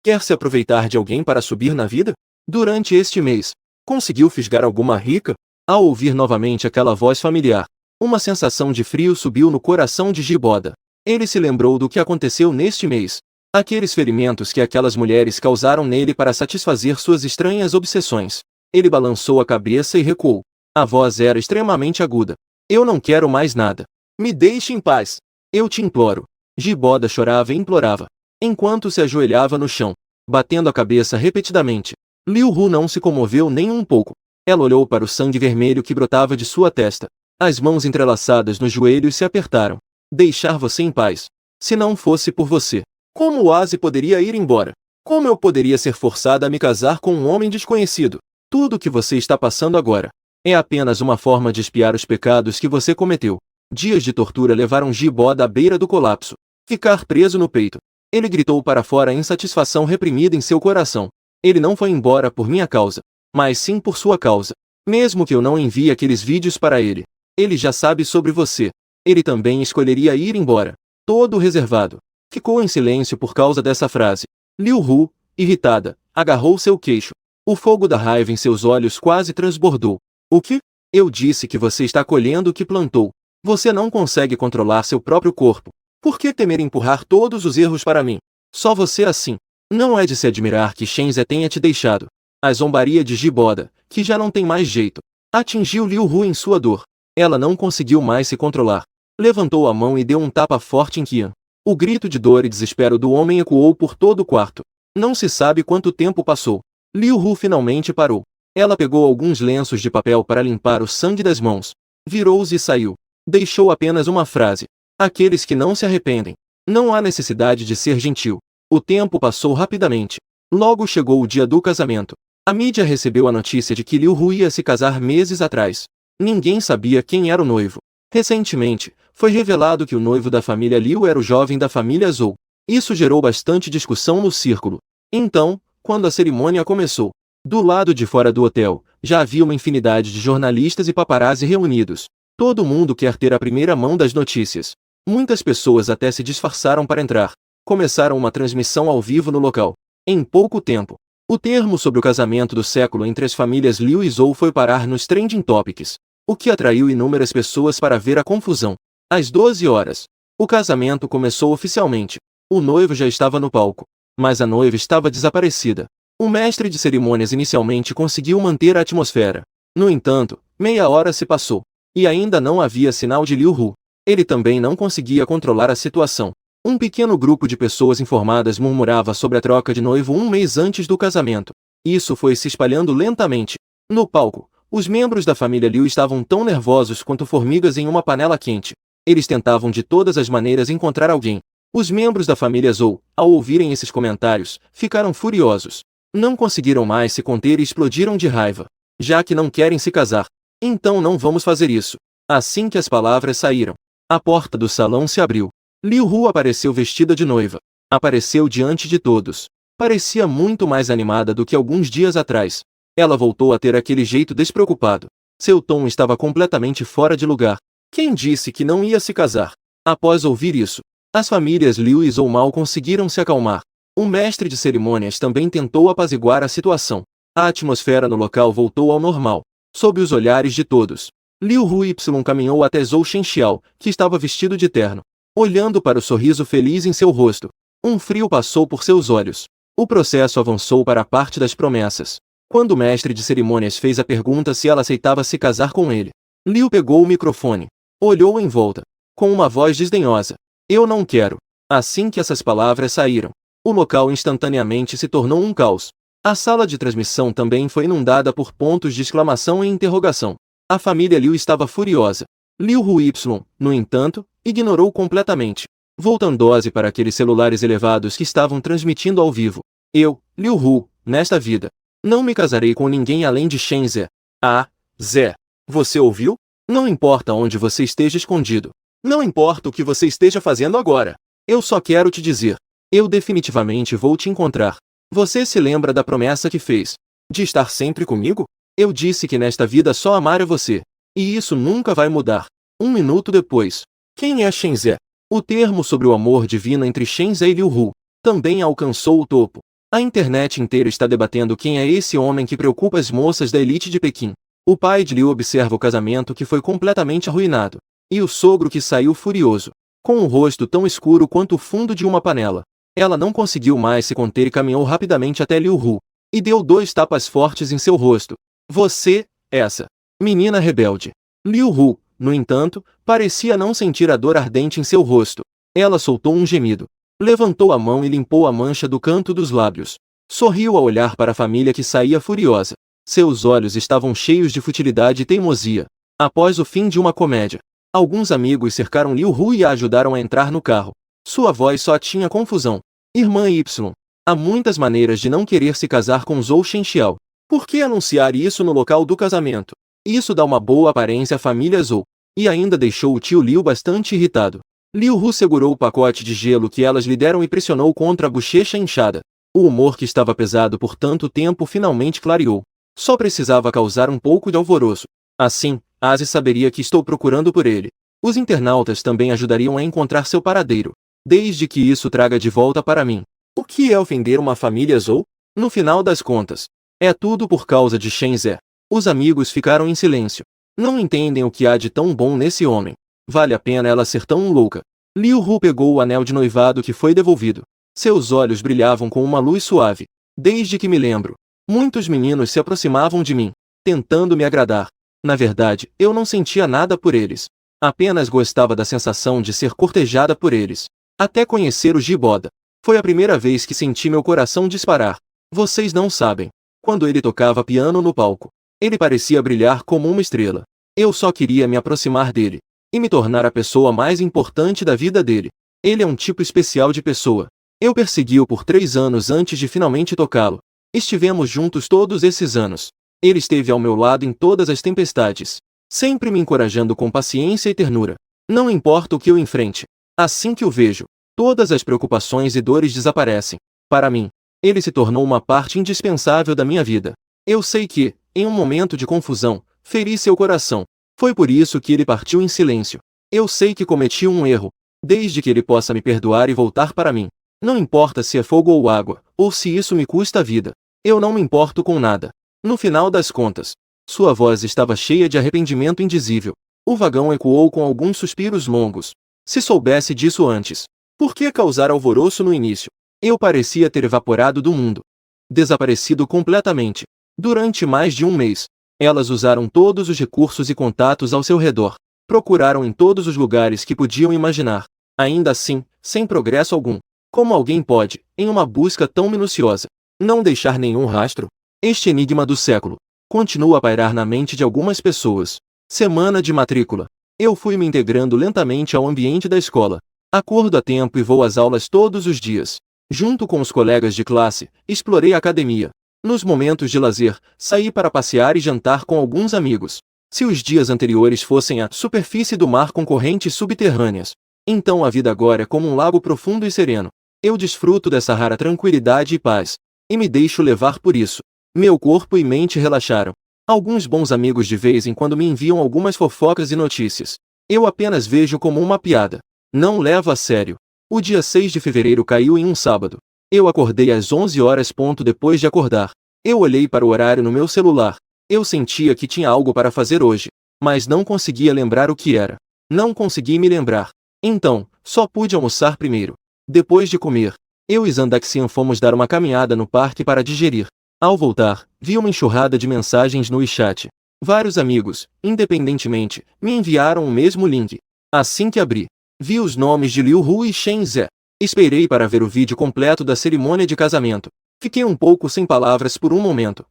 Quer se aproveitar de alguém para subir na vida? Durante este mês, conseguiu fisgar alguma rica? Ao ouvir novamente aquela voz familiar, uma sensação de frio subiu no coração de Giboda. Ele se lembrou do que aconteceu neste mês. Aqueles ferimentos que aquelas mulheres causaram nele para satisfazer suas estranhas obsessões. Ele balançou a cabeça e recuou. A voz era extremamente aguda. Eu não quero mais nada. Me deixe em paz. Eu te imploro. Giboda chorava e implorava, enquanto se ajoelhava no chão, batendo a cabeça repetidamente. Liu Hu não se comoveu nem um pouco. Ela olhou para o sangue vermelho que brotava de sua testa. As mãos entrelaçadas nos joelhos se apertaram. Deixar você em paz. Se não fosse por você, como Oase poderia ir embora? Como eu poderia ser forçada a me casar com um homem desconhecido? Tudo o que você está passando agora é apenas uma forma de expiar os pecados que você cometeu. Dias de tortura levaram Giboda à beira do colapso. Ficar preso no peito. Ele gritou para fora a insatisfação reprimida em seu coração. Ele não foi embora por minha causa, mas sim por sua causa. Mesmo que eu não envie aqueles vídeos para ele, ele já sabe sobre você. Ele também escolheria ir embora. Todo reservado. Ficou em silêncio por causa dessa frase. Liu Hu, irritada, agarrou seu queixo. O fogo da raiva em seus olhos quase transbordou. O que? Eu disse que você está colhendo o que plantou. Você não consegue controlar seu próprio corpo. Por que temer empurrar todos os erros para mim? Só você assim. Não é de se admirar que Shenzhe tenha te deixado. A zombaria de Giboda, que já não tem mais jeito, atingiu Liu Hu em sua dor. Ela não conseguiu mais se controlar. Levantou a mão e deu um tapa forte em Qian. O grito de dor e desespero do homem ecoou por todo o quarto. Não se sabe quanto tempo passou. Liu Hu finalmente parou. Ela pegou alguns lenços de papel para limpar o sangue das mãos. Virou-se e saiu. Deixou apenas uma frase. Aqueles que não se arrependem. Não há necessidade de ser gentil. O tempo passou rapidamente. Logo chegou o dia do casamento. A mídia recebeu a notícia de que Liu Hu ia se casar meses atrás. Ninguém sabia quem era o noivo. Recentemente, foi revelado que o noivo da família Liu era o jovem da família Zhou. Isso gerou bastante discussão no círculo. Então, quando a cerimônia começou, do lado de fora do hotel, já havia uma infinidade de jornalistas e paparazzi reunidos. Todo mundo quer ter a primeira mão das notícias. Muitas pessoas até se disfarçaram para entrar. Começaram uma transmissão ao vivo no local. Em pouco tempo, o termo sobre o casamento do século entre as famílias Liu e Zhou foi parar nos trending topics, o que atraiu inúmeras pessoas para ver a confusão. Às 12 horas, o casamento começou oficialmente. O noivo já estava no palco, mas a noiva estava desaparecida. O mestre de cerimônias inicialmente conseguiu manter a atmosfera. No entanto, meia hora se passou, e ainda não havia sinal de Liu Hu. Ele também não conseguia controlar a situação. Um pequeno grupo de pessoas informadas murmurava sobre a troca de noivo um mês antes do casamento. Isso foi se espalhando lentamente. No palco, os membros da família Liu estavam tão nervosos quanto formigas em uma panela quente. Eles tentavam de todas as maneiras encontrar alguém. Os membros da família Zhou, ao ouvirem esses comentários, ficaram furiosos. Não conseguiram mais se conter e explodiram de raiva. Já que não querem se casar, então não vamos fazer isso. Assim que as palavras saíram, a porta do salão se abriu. Liu Hu apareceu vestida de noiva. Apareceu diante de todos. Parecia muito mais animada do que alguns dias atrás. Ela voltou a ter aquele jeito despreocupado. Seu tom estava completamente fora de lugar. Quem disse que não ia se casar? Após ouvir isso, as famílias Liu e Zhou mal conseguiram se acalmar. O mestre de cerimônias também tentou apaziguar a situação. A atmosfera no local voltou ao normal. Sob os olhares de todos, Liu Hu Y caminhou até Zhou Shenxiao, que estava vestido de terno. Olhando para o sorriso feliz em seu rosto, um frio passou por seus olhos. O processo avançou para a parte das promessas. Quando o mestre de cerimônias fez a pergunta se ela aceitava se casar com ele, Liu pegou o microfone. Olhou em volta, com uma voz desdenhosa. Eu não quero. Assim que essas palavras saíram, o local instantaneamente se tornou um caos. A sala de transmissão também foi inundada por pontos de exclamação e interrogação. A família Liu estava furiosa. Liu Hu Y, no entanto, Ignorou completamente. Voltando-se para aqueles celulares elevados que estavam transmitindo ao vivo. Eu, Liu Hu, nesta vida, não me casarei com ninguém além de Shen Ze. Ah, Zé. Você ouviu? Não importa onde você esteja escondido. Não importa o que você esteja fazendo agora. Eu só quero te dizer. Eu definitivamente vou te encontrar. Você se lembra da promessa que fez? De estar sempre comigo? Eu disse que nesta vida só amaria você. E isso nunca vai mudar. Um minuto depois. Quem é Shen Ze? O termo sobre o amor divino entre Shen Ze e Liu Hu também alcançou o topo. A internet inteira está debatendo quem é esse homem que preocupa as moças da elite de Pequim. O pai de Liu observa o casamento que foi completamente arruinado. E o sogro que saiu furioso. Com o rosto tão escuro quanto o fundo de uma panela. Ela não conseguiu mais se conter e caminhou rapidamente até Liu Hu. E deu 2 tapas fortes em seu rosto. Você, essa menina rebelde. Liu Hu, no entanto, parecia não sentir a dor ardente em seu rosto. Ela soltou um gemido. Levantou a mão e limpou a mancha do canto dos lábios. Sorriu ao olhar para a família que saía furiosa. Seus olhos estavam cheios de futilidade e teimosia. Após o fim de uma comédia, alguns amigos cercaram Liu Hu e a ajudaram a entrar no carro. Sua voz só tinha confusão. Irmã Y. Há muitas maneiras de não querer se casar com Zhou Shenxiao. Por que anunciar isso no local do casamento? Isso dá uma boa aparência à família Zhou. E ainda deixou o tio Liu bastante irritado. Liu Hu segurou o pacote de gelo que elas lhe deram e pressionou contra a bochecha inchada. O humor que estava pesado por tanto tempo finalmente clareou. Só precisava causar um pouco de alvoroço. Assim, Asi saberia que estou procurando por ele. Os internautas também ajudariam a encontrar seu paradeiro. Desde que isso traga de volta para mim. O que é ofender uma família Zhou? No final das contas, é tudo por causa de Shen Ze. Os amigos ficaram em silêncio. Não entendem o que há de tão bom nesse homem. Vale a pena ela ser tão louca. Liu Hu pegou o anel de noivado que foi devolvido. Seus olhos brilhavam com uma luz suave. Desde que me lembro, muitos meninos se aproximavam de mim, tentando me agradar. Na verdade, eu não sentia nada por eles. Apenas gostava da sensação de ser cortejada por eles. Até conhecer o Jiboda. Foi a primeira vez que senti meu coração disparar. Vocês não sabem. Quando ele tocava piano no palco, ele parecia brilhar como uma estrela. Eu só queria me aproximar dele e me tornar a pessoa mais importante da vida dele. Ele é um tipo especial de pessoa. Eu persegui-o por 3 anos antes de finalmente tocá-lo. Estivemos juntos todos esses anos. Ele esteve ao meu lado em todas as tempestades, sempre me encorajando com paciência e ternura. Não importa o que eu enfrente. Assim que o vejo, todas as preocupações e dores desaparecem. Para mim, ele se tornou uma parte indispensável da minha vida. Eu sei que, em um momento de confusão, feri seu coração. Foi por isso que ele partiu em silêncio. Eu sei que cometi um erro. Desde que ele possa me perdoar e voltar para mim. Não importa se é fogo ou água, ou se isso me custa a vida. Eu não me importo com nada. No final das contas, sua voz estava cheia de arrependimento indizível. O vagão ecoou com alguns suspiros longos. Se soubesse disso antes, por que causar alvoroço no início? Eu parecia ter evaporado do mundo. Desaparecido completamente. Durante mais de um mês, elas usaram todos os recursos e contatos ao seu redor. Procuraram em todos os lugares que podiam imaginar. Ainda assim, sem progresso algum. Como alguém pode, em uma busca tão minuciosa, não deixar nenhum rastro? Este enigma do século continua a pairar na mente de algumas pessoas. Semana de matrícula. Eu fui me integrando lentamente ao ambiente da escola. Acordo a tempo e vou às aulas todos os dias. Junto com os colegas de classe, explorei a academia. Nos momentos de lazer, saí para passear e jantar com alguns amigos. Se os dias anteriores fossem a superfície do mar com correntes subterrâneas, então a vida agora é como um lago profundo e sereno. Eu desfruto dessa rara tranquilidade e paz. E me deixo levar por isso. Meu corpo e mente relaxaram. Alguns bons amigos de vez em quando me enviam algumas fofocas e notícias. Eu apenas vejo como uma piada. Não levo a sério. O dia 6 de fevereiro caiu em um sábado. Eu acordei às 11 horas depois de acordar. Eu olhei para o horário no meu celular. Eu sentia que tinha algo para fazer hoje, mas não conseguia lembrar o que era. Não consegui me lembrar. Então, só pude almoçar primeiro. Depois de comer, eu e Zandaxian fomos dar uma caminhada no parque para digerir. Ao voltar, vi uma enxurrada de mensagens no WeChat. Vários amigos, independentemente, me enviaram o mesmo link. Assim que abri, vi os nomes de Liu Hu e Shen Ze. Esperei para ver o vídeo completo da cerimônia de casamento. Fiquei um pouco sem palavras por um momento.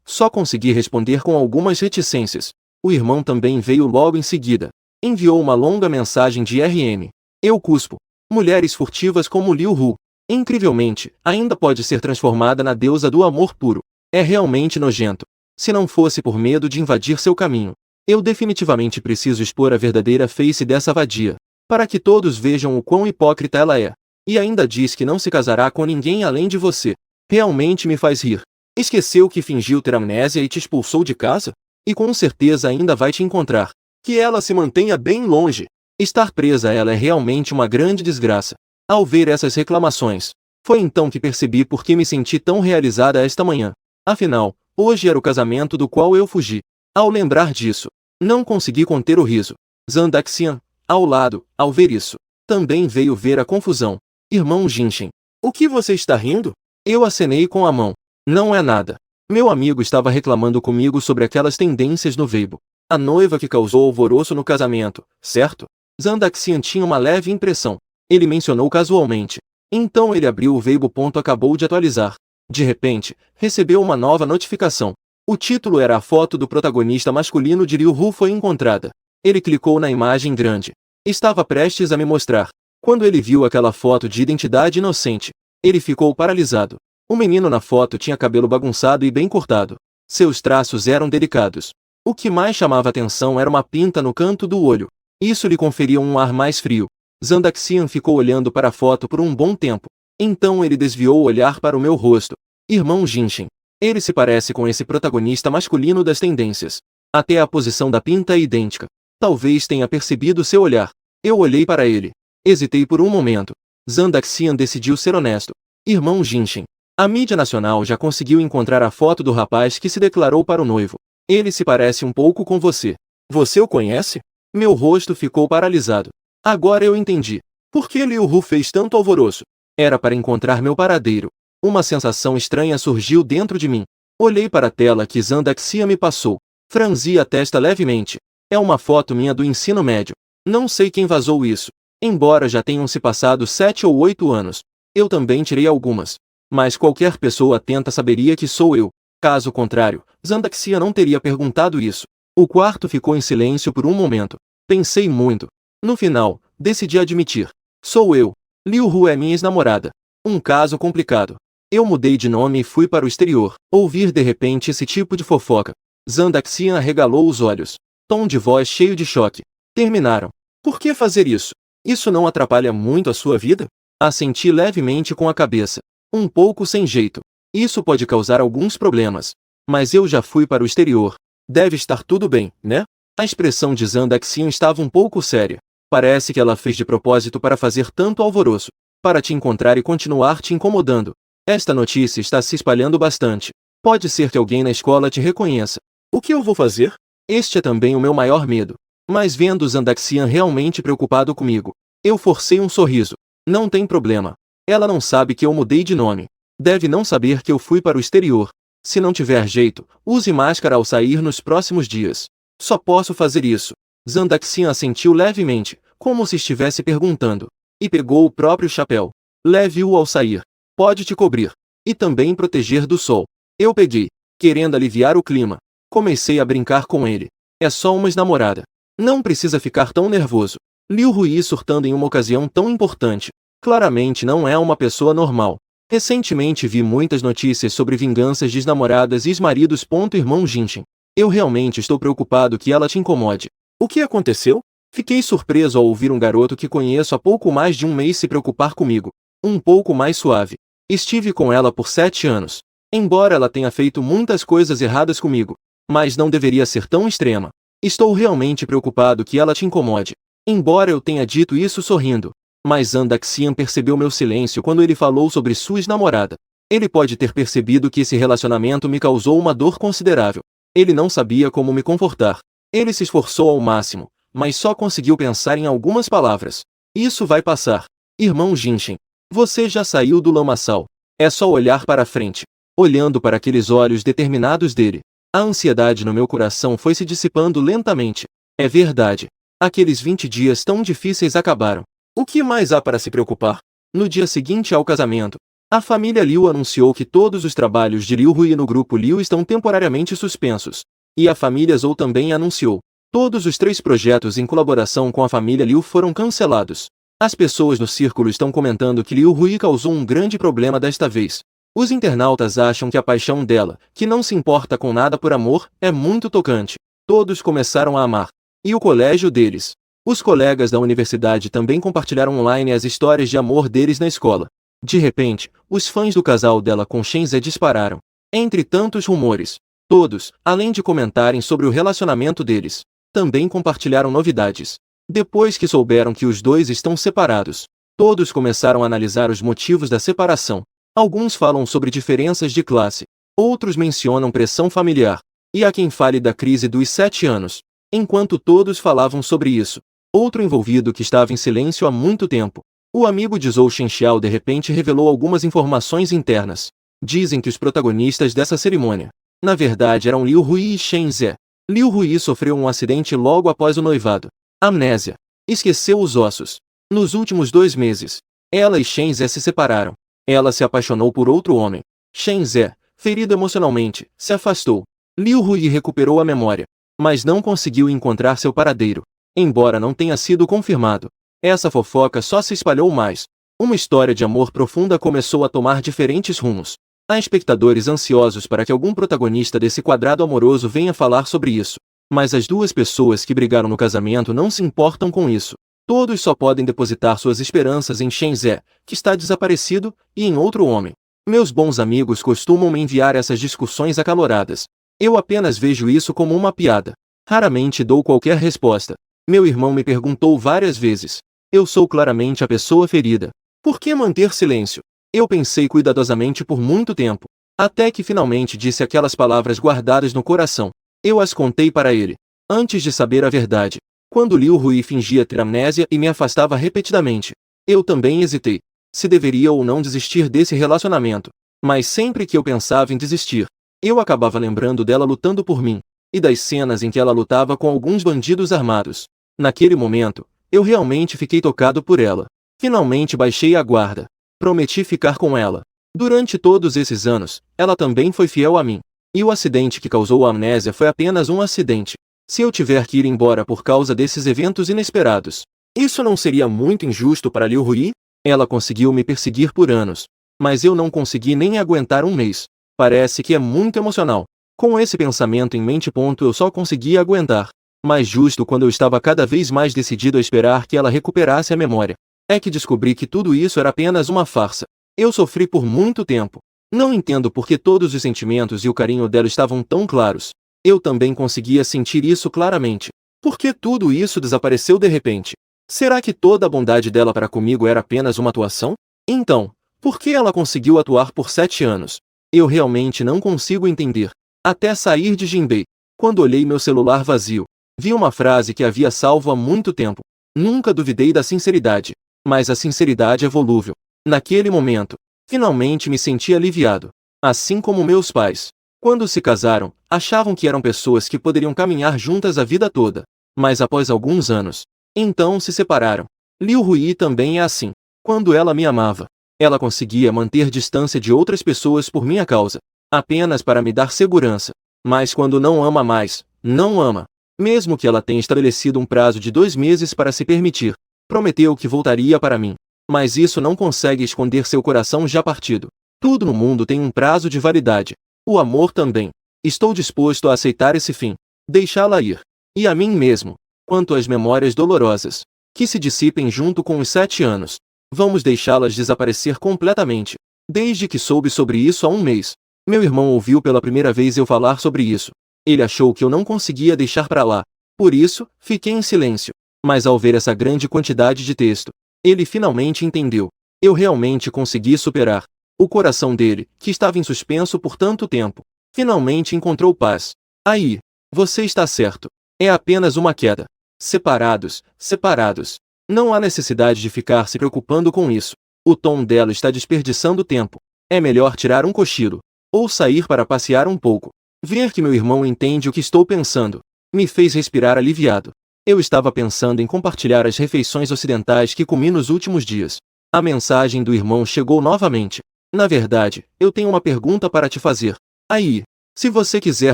Só consegui responder com algumas reticências. O irmão também veio logo em seguida. Enviou uma longa mensagem de RM. Eu cuspo. Mulheres furtivas como Liu Hu. Incrivelmente, ainda pode ser transformada na deusa do amor puro. É realmente nojento. Se não fosse por medo de invadir seu caminho, eu definitivamente preciso expor a verdadeira face dessa vadia, para que todos vejam o quão hipócrita ela é. E ainda diz que não se casará com ninguém além de você. Realmente me faz rir. Esqueceu que fingiu ter amnésia e te expulsou de casa? E com certeza ainda vai te encontrar. Que ela se mantenha bem longe. Estar presa a ela é realmente uma grande desgraça. Ao ver essas reclamações, foi então que percebi por que me senti tão realizada esta manhã. Afinal, hoje era o casamento do qual eu fugi. Ao lembrar disso, não consegui conter o riso. Zandaxian, ao lado, ao ver isso, também veio ver a confusão. Irmão Jinshin, o que você está rindo? Eu acenei com a mão. Não é nada. Meu amigo estava reclamando comigo sobre aquelas tendências no Weibo. A noiva que causou alvoroço no casamento, certo? Zandaxian tinha uma leve impressão. Ele mencionou casualmente. Então ele abriu o Weibo. Acabou de atualizar. De repente, recebeu uma nova notificação. O título era: a foto do protagonista masculino de Liu Hu foi encontrada. Ele clicou na imagem grande. Estava prestes a me mostrar. Quando ele viu aquela foto de identidade inocente, ele ficou paralisado. O menino na foto tinha cabelo bagunçado e bem cortado. Seus traços eram delicados. O que mais chamava atenção era uma pinta no canto do olho. Isso lhe conferia um ar mais frio. Zandaxian ficou olhando para a foto por um bom tempo. Então ele desviou o olhar para o meu rosto. Irmão Jinshin. Ele se parece com esse protagonista masculino das tendências. Até a posição da pinta é idêntica. Talvez tenha percebido seu olhar. Eu olhei para ele. Hesitei por um momento. Zandaxian decidiu ser honesto. Irmão Jinshin. A mídia nacional já conseguiu encontrar a foto do rapaz que se declarou para o noivo. Ele se parece um pouco com você. Você o conhece? Meu rosto ficou paralisado. Agora eu entendi. Por que Liu Hu fez tanto alvoroço? Era para encontrar meu paradeiro. Uma sensação estranha surgiu dentro de mim. Olhei para a tela que Zandaxian me passou. Franzi a testa levemente. É uma foto minha do ensino médio. Não sei quem vazou isso. Embora já tenham se passado 7 ou 8 anos. Eu também tirei algumas. Mas qualquer pessoa atenta saberia que sou eu. Caso contrário, Zandaxian não teria perguntado isso. O quarto ficou em silêncio por um momento. Pensei muito. No final, decidi admitir. Sou eu. Liu Hu é minha ex-namorada. Um caso complicado. Eu mudei de nome e fui para o exterior. Ouvir de repente esse tipo de fofoca. Zandaxian arregalou os olhos. Tom de voz cheio de choque. Terminaram. Por que fazer isso? Isso não atrapalha muito a sua vida? Assenti levemente com a cabeça. Um pouco sem jeito. Isso pode causar alguns problemas. Mas eu já fui para o exterior. Deve estar tudo bem, né? A expressão de Zandaxian estava um pouco séria. Parece que ela fez de propósito para fazer tanto alvoroço. Para te encontrar e continuar te incomodando. Esta notícia está se espalhando bastante. Pode ser que alguém na escola te reconheça. O que eu vou fazer? Este é também o meu maior medo. Mas vendo Zandaxian realmente preocupado comigo, eu forcei um sorriso. Não tem problema. Ela não sabe que eu mudei de nome. Deve não saber que eu fui para o exterior. Se não tiver jeito, use máscara ao sair nos próximos dias. Só posso fazer isso. Zandaxian assentiu levemente, como se estivesse perguntando. E pegou o próprio chapéu. Leve-o ao sair. Pode te cobrir. E também proteger do sol. Eu peguei, querendo aliviar o clima. Comecei a brincar com ele. É só uma ex-namorada. Não precisa ficar tão nervoso. Liu Hu surtando em uma ocasião tão importante. Claramente não é uma pessoa normal. Recentemente vi muitas notícias sobre vinganças de ex-namoradas e ex-maridos. Irmão Jinshin. Eu realmente estou preocupado que ela te incomode. O que aconteceu? Fiquei surpreso ao ouvir um garoto que conheço há pouco mais de um mês se preocupar comigo. Um pouco mais suave. Estive com ela por 7 anos. Embora ela tenha feito muitas coisas erradas comigo. Mas não deveria ser tão extrema. Estou realmente preocupado que ela te incomode. Embora eu tenha dito isso sorrindo. Mas Zandaxian percebeu meu silêncio quando ele falou sobre sua ex-namorada. Ele pode ter percebido que esse relacionamento me causou uma dor considerável. Ele não sabia como me confortar. Ele se esforçou ao máximo, mas só conseguiu pensar em algumas palavras. Isso vai passar. Irmão Jinshin. Você já saiu do lamaçal. É só olhar para frente. Olhando para aqueles olhos determinados dele. A ansiedade no meu coração foi se dissipando lentamente. É verdade. Aqueles 20 dias tão difíceis acabaram. O que mais há para se preocupar? No dia seguinte ao casamento, a família Liu anunciou que todos os trabalhos de Liu Hu no grupo Liu estão temporariamente suspensos. E a família Zhou também anunciou. Todos os 3 projetos em colaboração com a família Liu foram cancelados. As pessoas no círculo estão comentando que Liu Hui causou um grande problema desta vez. Os internautas acham que a paixão dela, que não se importa com nada por amor, é muito tocante. Todos começaram a amar. E o colégio deles. Os colegas da universidade também compartilharam online as histórias de amor deles na escola. De repente, os fãs do casal dela com Shen Zhe dispararam. Entre tantos rumores, todos, além de comentarem sobre o relacionamento deles, também compartilharam novidades. Depois que souberam que os dois estão separados, todos começaram a analisar os motivos da separação. Alguns falam sobre diferenças de classe, outros mencionam pressão familiar, e há quem fale da crise dos 7 anos. Enquanto todos falavam sobre isso, outro envolvido que estava em silêncio há muito tempo, o amigo de Zhou Shenxiao de repente revelou algumas informações internas. Dizem que os protagonistas dessa cerimônia, na verdade, eram Liu Hui e Shen Zhe. Liu Hui sofreu um acidente logo após o noivado. Amnésia. Esqueceu os ossos. Nos últimos 2 meses, ela e Shen Zhe se separaram. Ela se apaixonou por outro homem. Shen Zhe, ferido emocionalmente, se afastou. Liu Hui recuperou a memória, mas não conseguiu encontrar seu paradeiro, embora não tenha sido confirmado. Essa fofoca só se espalhou mais. Uma história de amor profunda começou a tomar diferentes rumos. Há espectadores ansiosos para que algum protagonista desse quadrado amoroso venha falar sobre isso. Mas as 2 pessoas que brigaram no casamento não se importam com isso. Todos só podem depositar suas esperanças em Shen Zhe, que está desaparecido, e em outro homem. Meus bons amigos costumam me enviar essas discussões acaloradas. Eu apenas vejo isso como uma piada. Raramente dou qualquer resposta. Meu irmão me perguntou várias vezes. Eu sou claramente a pessoa ferida. Por que manter silêncio? Eu pensei cuidadosamente por muito tempo, até que finalmente disse aquelas palavras guardadas no coração. Eu as contei para ele, antes de saber a verdade. Quando Liu Hui fingia ter amnésia e me afastava repetidamente, eu também hesitei, se deveria ou não desistir desse relacionamento. Mas sempre que eu pensava em desistir, eu acabava lembrando dela lutando por mim, e das cenas em que ela lutava com alguns bandidos armados. Naquele momento, eu realmente fiquei tocado por ela. Finalmente baixei a guarda. Prometi ficar com ela. Durante todos esses anos, ela também foi fiel a mim. E o acidente que causou a amnésia foi apenas um acidente. Se eu tiver que ir embora por causa desses eventos inesperados, isso não seria muito injusto para Liu Hui? Ela conseguiu me perseguir por anos, mas eu não consegui nem aguentar um mês. Parece que é muito emocional. Com esse pensamento em mente, eu só conseguia aguentar. Mas justo quando eu estava cada vez mais decidido a esperar que ela recuperasse a memória, é que descobri que tudo isso era apenas uma farsa. Eu sofri por muito tempo. Não entendo por que todos os sentimentos e o carinho dela estavam tão claros. Eu também conseguia sentir isso claramente. Por que tudo isso desapareceu de repente? Será que toda a bondade dela para comigo era apenas uma atuação? Então, por que ela conseguiu atuar por 7 anos? Eu realmente não consigo entender. Até sair de Jinbei, quando olhei meu celular vazio, vi uma frase que havia salvo há muito tempo. Nunca duvidei da sinceridade. Mas a sinceridade é volúvel. Naquele momento, finalmente me senti aliviado. Assim como meus pais. Quando se casaram, achavam que eram pessoas que poderiam caminhar juntas a vida toda. Mas após alguns anos, então se separaram. Liu Hui também é assim. Quando ela me amava, ela conseguia manter distância de outras pessoas por minha causa, apenas para me dar segurança. Mas quando não ama mais, não ama. Mesmo que ela tenha estabelecido um prazo de 2 meses para se permitir, prometeu que voltaria para mim. Mas isso não consegue esconder seu coração já partido. Tudo no mundo tem um prazo de validade. O amor também. Estou disposto a aceitar esse fim. Deixá-la ir. E a mim mesmo. Quanto às memórias dolorosas, que se dissipem junto com os 7 anos. Vamos deixá-las desaparecer completamente. Desde que soube sobre isso há um mês, meu irmão ouviu pela primeira vez eu falar sobre isso. Ele achou que eu não conseguia deixar para lá. Por isso, fiquei em silêncio. Mas ao ver essa grande quantidade de texto, ele finalmente entendeu. Eu realmente consegui superar. O coração dele, que estava em suspenso por tanto tempo, finalmente encontrou paz. Aí, você está certo. É apenas uma queda. Separados, separados. Não há necessidade de ficar se preocupando com isso. O tom dela está desperdiçando tempo. É melhor tirar um cochilo. Ou sair para passear um pouco. Ver que meu irmão entende o que estou pensando me fez respirar aliviado. Eu estava pensando em compartilhar as refeições ocidentais que comi nos últimos dias. A mensagem do irmão chegou novamente. Na verdade, eu tenho uma pergunta para te fazer. Aí, se você quiser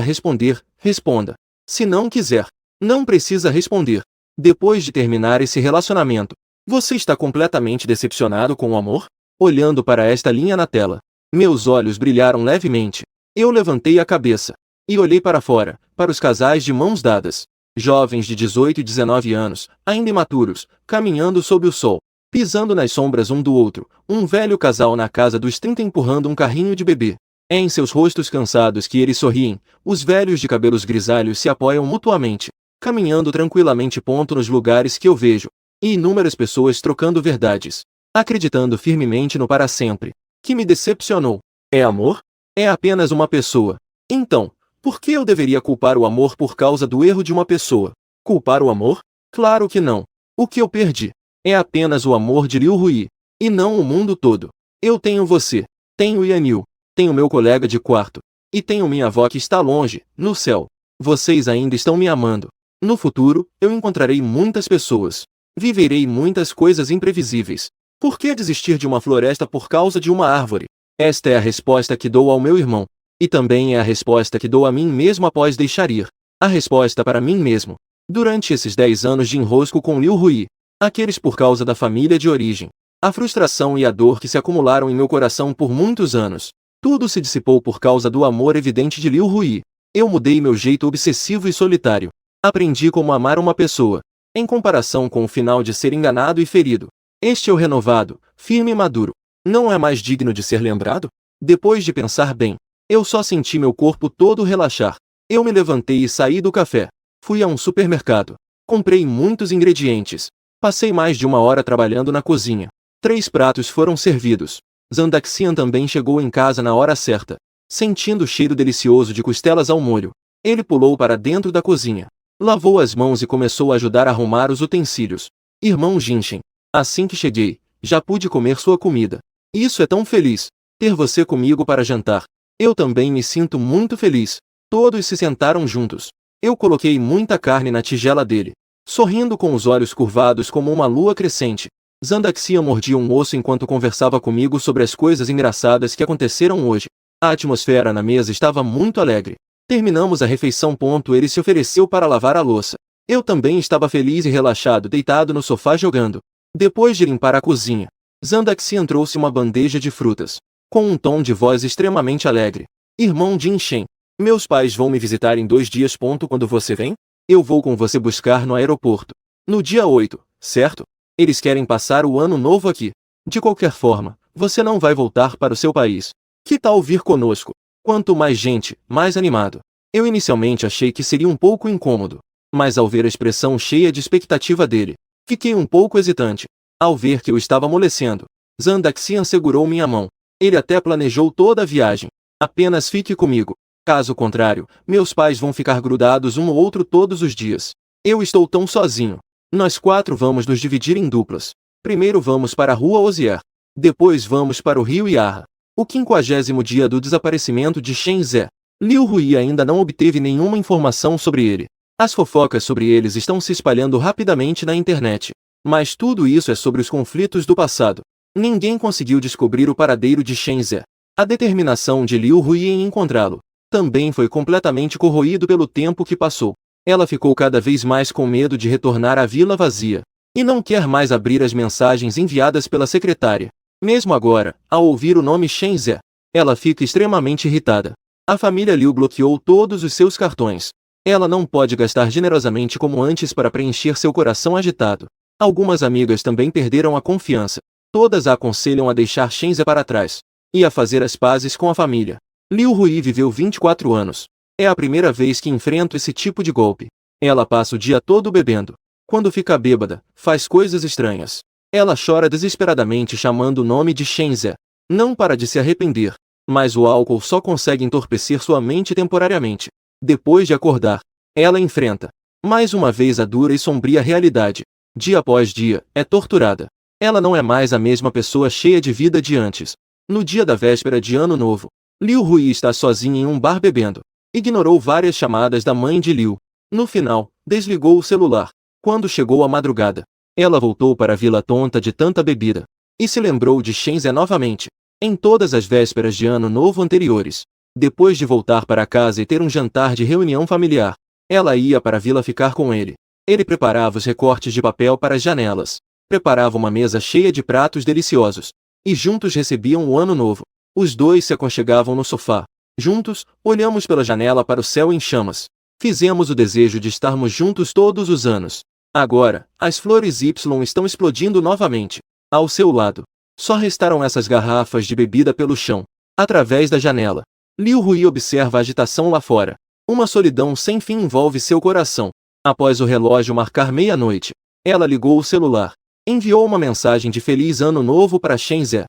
responder, responda. Se não quiser, Não precisa responder. Depois de terminar esse relacionamento, você está completamente decepcionado com o amor? Olhando para esta linha na tela, meus olhos brilharam levemente. Eu levantei a cabeça e olhei para fora, para os casais de mãos dadas. Jovens de 18 e 19 anos, ainda imaturos, caminhando sob o sol, pisando nas sombras um do outro, um velho casal na casa dos 30 empurrando um carrinho de bebê. É em seus rostos cansados que eles sorriem, os velhos de cabelos grisalhos se apoiam mutuamente, caminhando tranquilamente. Nos lugares que eu vejo, e inúmeras pessoas trocando verdades, acreditando firmemente no para sempre, que me decepcionou. É amor? É apenas uma pessoa. Então, por que eu deveria culpar o amor por causa do erro de uma pessoa? Culpar o amor? Claro que não. O que eu perdi é apenas o amor de Liu Hui, e não o mundo todo. Eu tenho você, tenho Yanil, tenho meu colega de quarto, e tenho minha avó que está longe, no céu. Vocês ainda estão me amando. No futuro, eu encontrarei muitas pessoas. Viverei muitas coisas imprevisíveis. Por que desistir de uma floresta por causa de uma árvore? Esta é a resposta que dou ao meu irmão. E também é a resposta que dou a mim mesmo após deixar ir. A resposta para mim mesmo. Durante esses 10 anos de enrosco com Liu Hui, aqueles por causa da família de origem, a frustração e a dor que se acumularam em meu coração por muitos anos, tudo se dissipou por causa do amor evidente de Liu Hui. Eu mudei meu jeito obsessivo e solitário. Aprendi como amar uma pessoa, em comparação com o final de ser enganado e ferido. Este é o renovado, firme e maduro. Não é mais digno de ser lembrado? Depois de pensar bem, eu só senti meu corpo todo relaxar. Eu me levantei e saí do café. Fui a um supermercado. Comprei muitos ingredientes. Passei mais de 1 hora trabalhando na cozinha. 3 pratos foram servidos. Zandaxian também chegou em casa na hora certa. Sentindo o cheiro delicioso de costelas ao molho, ele pulou para dentro da cozinha. Lavou as mãos e começou a ajudar a arrumar os utensílios. Irmão Jinshin, assim que cheguei, já pude comer sua comida. Isso é tão feliz, ter você comigo para jantar. Eu também me sinto muito feliz. Todos se sentaram juntos. Eu coloquei muita carne na tigela dele, sorrindo com os olhos curvados como uma lua crescente. Zandaxian mordia um osso enquanto conversava comigo sobre as coisas engraçadas que aconteceram hoje. A atmosfera na mesa estava muito alegre. Terminamos a refeição. Ele se ofereceu para lavar a louça. Eu também estava feliz e relaxado, deitado no sofá jogando. Depois de limpar a cozinha, Zandaxian trouxe uma bandeja de frutas, com um tom de voz extremamente alegre. Irmão Jinshin, meus pais vão me visitar em 2 dias. Quando você vem? Eu vou com você buscar no aeroporto. No dia 8, certo? Eles querem passar o ano novo aqui. De qualquer forma, você não vai voltar para o seu país. Que tal vir conosco? Quanto mais gente, mais animado. Eu inicialmente achei que seria um pouco incômodo, mas ao ver a expressão cheia de expectativa dele, fiquei um pouco hesitante. Ao ver que eu estava amolecendo, Zandaxian segurou minha mão. Ele até planejou toda a viagem. Apenas fique comigo. Caso contrário, meus pais vão ficar grudados um no outro todos os dias. Eu estou tão sozinho. Nós 4 vamos nos dividir em duplas. Primeiro vamos para a Rua Ozier. Depois vamos para o Rio Yarra. O 50º dia do desaparecimento de Shen Zhe. Liu Hui ainda não obteve nenhuma informação sobre ele. As fofocas sobre eles estão se espalhando rapidamente na internet. Mas tudo isso é sobre os conflitos do passado. Ninguém conseguiu descobrir o paradeiro de Shen Zhe. A determinação de Liu Hui em encontrá-lo também foi completamente corroído pelo tempo que passou. Ela ficou cada vez mais com medo de retornar à vila vazia, e não quer mais abrir as mensagens enviadas pela secretária. Mesmo agora, ao ouvir o nome Shen Zhe, ela fica extremamente irritada. A família Liu bloqueou todos os seus cartões. Ela não pode gastar generosamente como antes para preencher seu coração agitado. Algumas amigas também perderam a confiança. Todas a aconselham a deixar Shen Zhe para trás e a fazer as pazes com a família. Liu Hui viveu 24 anos. É a primeira vez que enfrento esse tipo de golpe. Ela passa o dia todo bebendo. Quando fica bêbada, faz coisas estranhas. Ela chora desesperadamente chamando o nome de Shen Zhe. Não para de se arrepender, mas o álcool só consegue entorpecer sua mente temporariamente. Depois de acordar, ela enfrenta mais uma vez a dura e sombria realidade. Dia após dia, é torturada. Ela não é mais a mesma pessoa cheia de vida de antes. No dia da véspera de Ano Novo, Liu Hui está sozinha em um bar bebendo. Ignorou várias chamadas da mãe de Liu. No final, desligou o celular. Quando chegou a madrugada, ela voltou para a vila tonta de tanta bebida. E se lembrou de Shen Zhe novamente. Em todas as vésperas de Ano Novo anteriores. Depois de voltar para casa e ter um jantar de reunião familiar, Ela ia para a vila ficar com ele. Ele preparava os recortes de papel para as janelas. Preparava uma mesa cheia de pratos deliciosos. E juntos recebiam o ano novo. Os dois se aconchegavam no sofá. Juntos, olhamos pela janela para o céu em chamas. Fizemos o desejo de estarmos juntos todos os anos. Agora, as flores Y estão explodindo novamente. Ao seu lado. Só restaram essas garrafas de bebida pelo chão. Através da janela. Liu Hui observa a agitação lá fora. Uma solidão sem fim envolve seu coração. Após o relógio marcar meia-noite, ela ligou o celular. Enviou uma mensagem de Feliz Ano Novo para Shen Ze.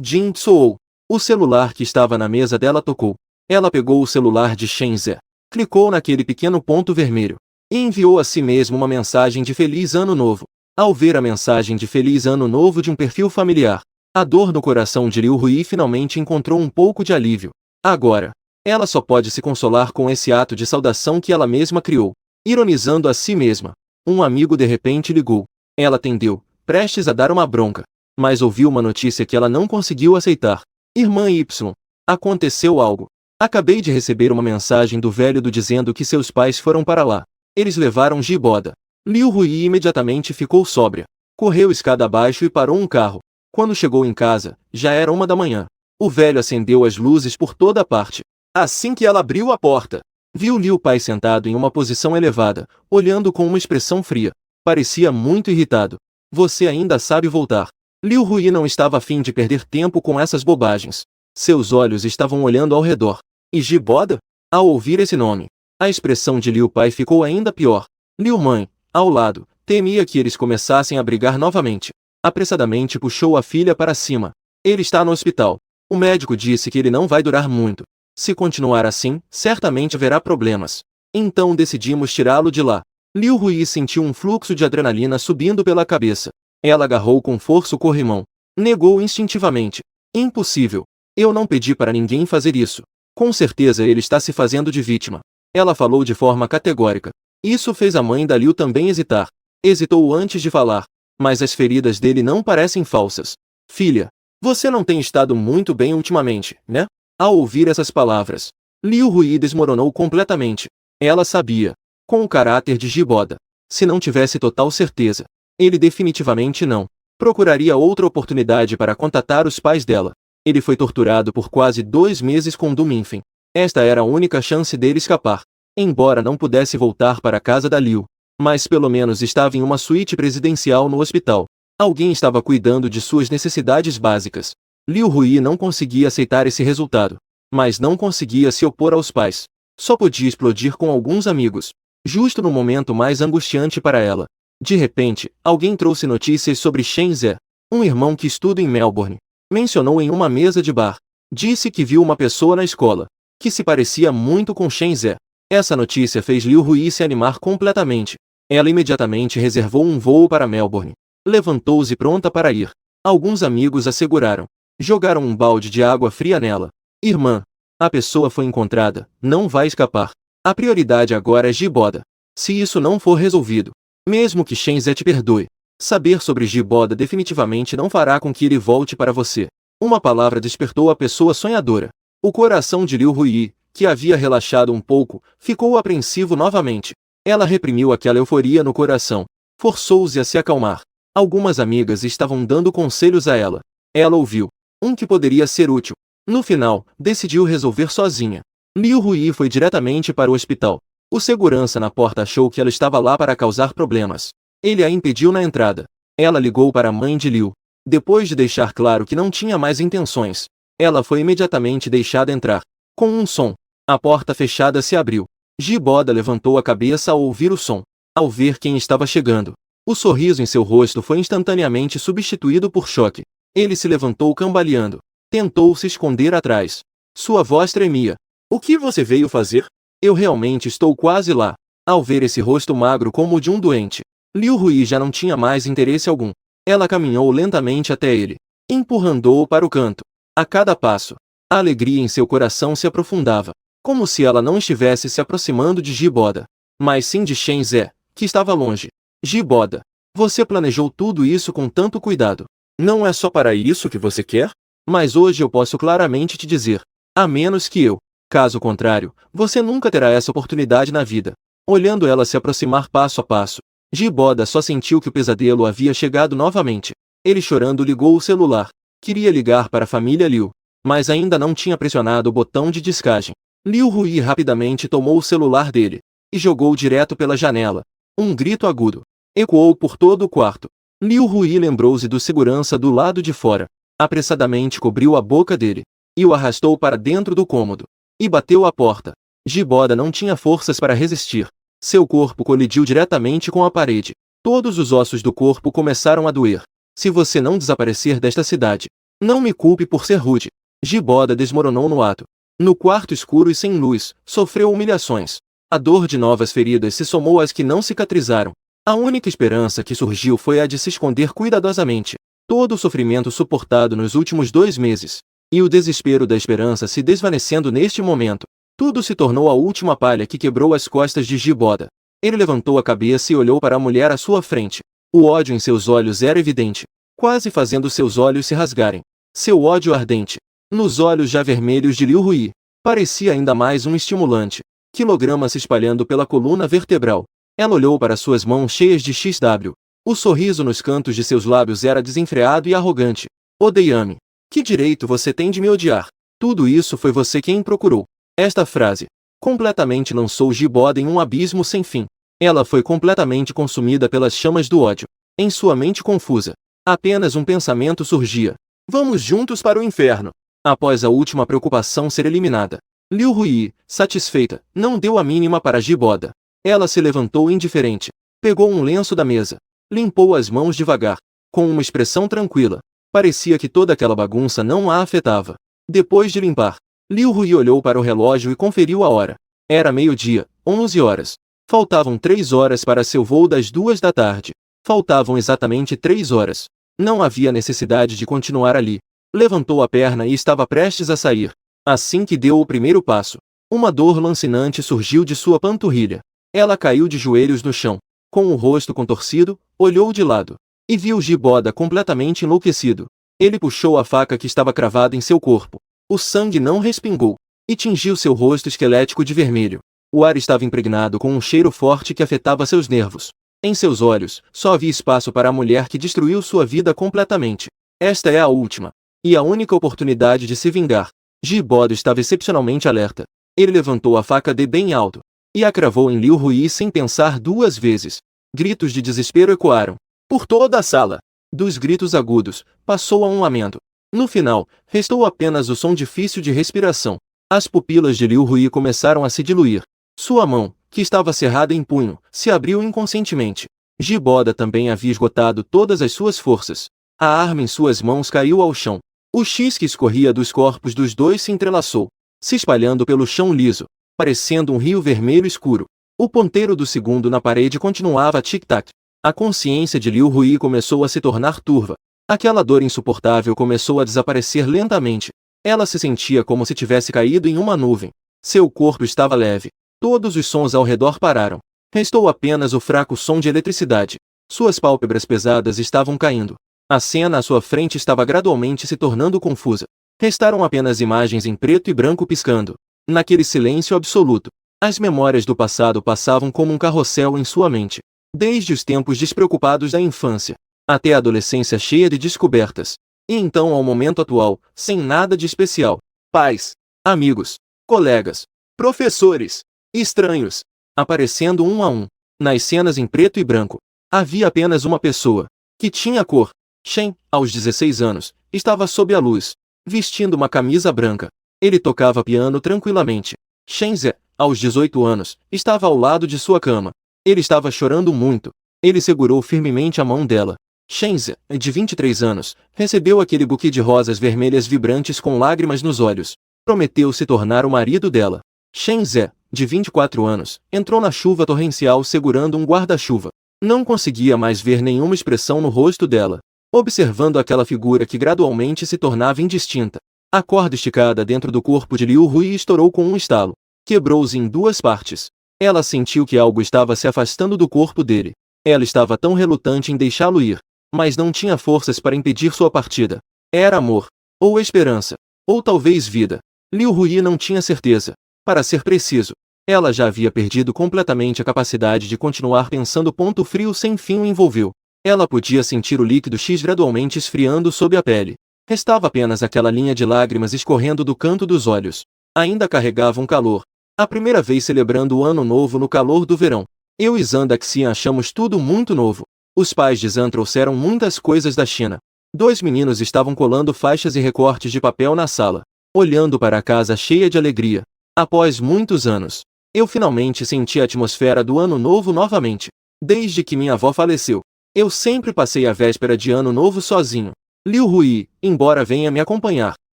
Jin soou. O celular que estava na mesa dela tocou. Ela pegou o celular de Shen Ze. Clicou naquele pequeno ponto vermelho. E enviou a si mesmo uma mensagem de Feliz Ano Novo. Ao ver a mensagem de Feliz Ano Novo de um perfil familiar, a dor no coração de Liu Hui finalmente encontrou um pouco de alívio. Agora, ela só pode se consolar com esse ato de saudação que ela mesma criou. Ironizando a si mesma, um amigo de repente ligou. Ela atendeu, prestes a dar uma bronca. Mas ouviu uma notícia que ela não conseguiu aceitar. Irmã Y. Aconteceu algo. Acabei de receber uma mensagem do velho dizendo que seus pais foram para lá. Eles levaram Jiboda. Liu Hui imediatamente ficou sóbria. Correu escada abaixo e parou um carro. Quando chegou em casa, já era 1 da manhã. O velho acendeu as luzes por toda parte. Assim que ela abriu a porta, viu Liu Pai sentado em uma posição elevada, olhando com uma expressão fria. Parecia muito irritado. Você ainda sabe voltar. Liu Hui não estava a fim de perder tempo com essas bobagens. Seus olhos estavam olhando ao redor. E Jiboda? Ao ouvir esse nome, a expressão de Liu Pai ficou ainda pior. Liu Mãe, ao lado, temia que eles começassem a brigar novamente. Apressadamente puxou a filha para cima. Ele está no hospital. O médico disse que ele não vai durar muito. Se continuar assim, certamente haverá problemas. Então decidimos tirá-lo de lá. Liu Hui sentiu um fluxo de adrenalina subindo pela cabeça. Ela agarrou com força o corrimão. Negou instintivamente. Impossível. Eu não pedi para ninguém fazer isso. Com certeza ele está se fazendo de vítima. Ela falou de forma categórica. Isso fez a mãe da Liu também hesitar. Hesitou antes de falar. Mas as feridas dele não parecem falsas. Filha, você não tem estado muito bem ultimamente, né? Ao ouvir essas palavras, Liu Hui desmoronou completamente. Ela sabia. Com o caráter de Jiboda. Se não tivesse total certeza, ele definitivamente não procuraria outra oportunidade para contatar os pais dela. Ele foi torturado por quase 2 meses com Du Minfen. Esta era a única chance dele escapar. Embora não pudesse voltar para a casa da Liu, mas pelo menos estava em uma suíte presidencial no hospital. Alguém estava cuidando de suas necessidades básicas. Liu Hui não conseguia aceitar esse resultado, mas não conseguia se opor aos pais. Só podia explodir com alguns amigos, justo no momento mais angustiante para ela. De repente, alguém trouxe notícias sobre Shen Ze, um irmão que estuda em Melbourne. Mencionou em uma mesa de bar. Disse que viu uma pessoa na escola, que se parecia muito com Shen Ze. Essa notícia fez Liu Hui se animar completamente. Ela imediatamente reservou um voo para Melbourne. Levantou-se pronta para ir. Alguns amigos a seguraram. Jogaram um balde de água fria nela. Irmã, a pessoa foi encontrada, não vai escapar. A prioridade agora é Jiboda. Se isso não for resolvido, mesmo que Shen Ze te perdoe, saber sobre Jiboda definitivamente não fará com que ele volte para você. Uma palavra despertou a pessoa sonhadora. O coração de Liu Hui, que havia relaxado um pouco, ficou apreensivo novamente. Ela reprimiu aquela euforia no coração. Forçou-se a se acalmar. Algumas amigas estavam dando conselhos a ela. Ela ouviu. Um que poderia ser útil. No final, decidiu resolver sozinha. Liu Hui foi diretamente para o hospital. O segurança na porta achou que ela estava lá para causar problemas. Ele a impediu na entrada. Ela ligou para a mãe de Liu. Depois de deixar claro que não tinha mais intenções, ela foi imediatamente deixada entrar. Com um som, a porta fechada se abriu. Jiboda levantou a cabeça ao ouvir o som. Ao ver quem estava chegando, o sorriso em seu rosto foi instantaneamente substituído por choque. Ele se levantou cambaleando. Tentou se esconder atrás. Sua voz tremia. O que você veio fazer? Eu realmente estou quase lá. Ao ver esse rosto magro como o de um doente, Liu Hui já não tinha mais interesse algum. Ela caminhou lentamente até ele, empurrando-o para o canto. A cada passo, a alegria em seu coração se aprofundava, como se ela não estivesse se aproximando de Jiboda, mas sim de Shen Ze, que estava longe. Jiboda, você planejou tudo isso com tanto cuidado. Não é só para isso que você quer? Mas hoje eu posso claramente te dizer, a menos que eu. Caso contrário, você nunca terá essa oportunidade na vida. olhando ela se aproximar passo a passo. Jiboda só sentiu que o pesadelo havia chegado novamente. Ele chorando ligou o celular. Queria ligar para a família Liu, mas ainda não tinha pressionado o botão de descagem. Liu Hui rapidamente tomou o celular dele e jogou direto pela janela. Um grito agudo ecoou por todo o quarto. Liu Hui lembrou-se do segurança do lado de fora. Apressadamente cobriu a boca dele e o arrastou para dentro do cômodo e bateu a porta. Jiboda não tinha forças para resistir. Seu corpo colidiu diretamente com a parede. Todos os ossos do corpo começaram a doer. Se você não desaparecer desta cidade, não me culpe por ser rude. Jiboda desmoronou no ato. No quarto escuro e sem luz, sofreu humilhações. A dor de novas feridas se somou às que não cicatrizaram. A única esperança que surgiu foi a de se esconder cuidadosamente. Todo o sofrimento suportado nos últimos 2 meses, e o desespero da esperança se desvanecendo neste momento. Tudo se tornou a última palha que quebrou as costas de Jiboda. Ele levantou a cabeça e olhou para a mulher à sua frente. O ódio em seus olhos era evidente, quase fazendo seus olhos se rasgarem. Seu ódio ardente, nos olhos já vermelhos de Liu Hui, parecia ainda mais um estimulante quilograma se espalhando pela coluna vertebral. Ela olhou para suas mãos cheias de XW. O sorriso nos cantos de seus lábios era desenfreado e arrogante. Odeia-me. Que direito você tem de me odiar? Tudo isso foi você quem procurou. Esta frase completamente lançou Jiboda em um abismo sem fim. Ela foi completamente consumida pelas chamas do ódio. Em sua mente confusa, apenas um pensamento surgia. Vamos juntos para o inferno. Após a última preocupação ser eliminada, Liu Hui, satisfeita, não deu a mínima para Jiboda. Ela se levantou indiferente, pegou um lenço da mesa, limpou as mãos devagar, com uma expressão tranquila. Parecia que toda aquela bagunça não a afetava. Depois de limpar, Liu Hui olhou para o relógio e conferiu a hora. Era meio-dia, 11 horas. Faltavam 3 horas para seu voo das 2 da tarde. Faltavam exatamente 3 horas. Não havia necessidade de continuar ali. Levantou a perna e estava prestes a sair. Assim que deu o primeiro passo, uma dor lancinante surgiu de sua panturrilha. Ela caiu de joelhos no chão, com o rosto contorcido, olhou de lado e viu Jiboda completamente enlouquecido. Ele puxou a faca que estava cravada em seu corpo. O sangue não respingou e tingiu seu rosto esquelético de vermelho. O ar estava impregnado com um cheiro forte que afetava seus nervos. Em seus olhos, só havia espaço para a mulher que destruiu sua vida completamente. Esta é a última e a única oportunidade de se vingar. Jiboda estava excepcionalmente alerta. Ele levantou a faca de bem alto e a cravou em Liu Hui sem pensar 2 vezes. Gritos de desespero ecoaram por toda a sala. Dos gritos agudos, passou a um lamento. No final, restou apenas o som difícil de respiração. As pupilas de Liu Hui começaram a se diluir. Sua mão, que estava cerrada em punho, se abriu inconscientemente. Jiboda também havia esgotado todas as suas forças. A arma em suas mãos caiu ao chão. O X que escorria dos corpos dos dois se entrelaçou, se espalhando pelo chão liso, parecendo um rio vermelho escuro. O ponteiro do segundo na parede continuava a tic-tac. A consciência de Liu Hui começou a se tornar turva. Aquela dor insuportável começou a desaparecer lentamente. Ela se sentia como se tivesse caído em uma nuvem. Seu corpo estava leve. Todos os sons ao redor pararam. Restou apenas o fraco som de eletricidade. Suas pálpebras pesadas estavam caindo. A cena à sua frente estava gradualmente se tornando confusa. Restaram apenas imagens em preto e branco piscando. Naquele silêncio absoluto, as memórias do passado passavam como um carrossel em sua mente. Desde os tempos despreocupados da infância, até a adolescência cheia de descobertas. E então ao momento atual, sem nada de especial. Pais, amigos, colegas, professores, estranhos, aparecendo um a um. Nas cenas em preto e branco, havia apenas uma pessoa, que tinha cor. Shen, aos 16 anos, estava sob a luz, vestindo uma camisa branca. Ele tocava piano tranquilamente. Shenzhe, aos 18 anos, estava ao lado de sua cama. Ele estava chorando muito. Ele segurou firmemente a mão dela. Shenzhe, de 23 anos, recebeu aquele buquê de rosas vermelhas vibrantes com lágrimas nos olhos. Prometeu se tornar o marido dela. Shenzhe, de 24 anos, entrou na chuva torrencial segurando um guarda-chuva. Não conseguia mais ver nenhuma expressão no rosto dela, observando aquela figura que gradualmente se tornava indistinta. A corda esticada dentro do corpo de Liu Hui estourou com um estalo. Quebrou-se em 2 partes. Ela sentiu que algo estava se afastando do corpo dele. Ela estava tão relutante em deixá-lo ir, mas não tinha forças para impedir sua partida. Era amor, ou esperança, ou talvez vida. Liu Hui não tinha certeza. Para ser preciso, Ela já havia perdido completamente a capacidade de continuar pensando. Ponto frio sem fim o envolveu. Ela podia sentir o líquido X gradualmente esfriando sob a pele. Restava apenas aquela linha de lágrimas escorrendo do canto dos olhos. Ainda carregava um calor. A primeira vez celebrando o ano novo no calor do verão. Eu e Zandaxian achamos tudo muito novo. Os pais de Zan trouxeram muitas coisas da China. 2 meninos estavam colando faixas e recortes de papel na sala, olhando para a casa cheia de alegria. Após muitos anos, eu finalmente senti a atmosfera do ano novo novamente. Desde que minha avó faleceu, eu sempre passei a véspera de ano novo sozinho. Liu Hui, embora venha me acompanhar,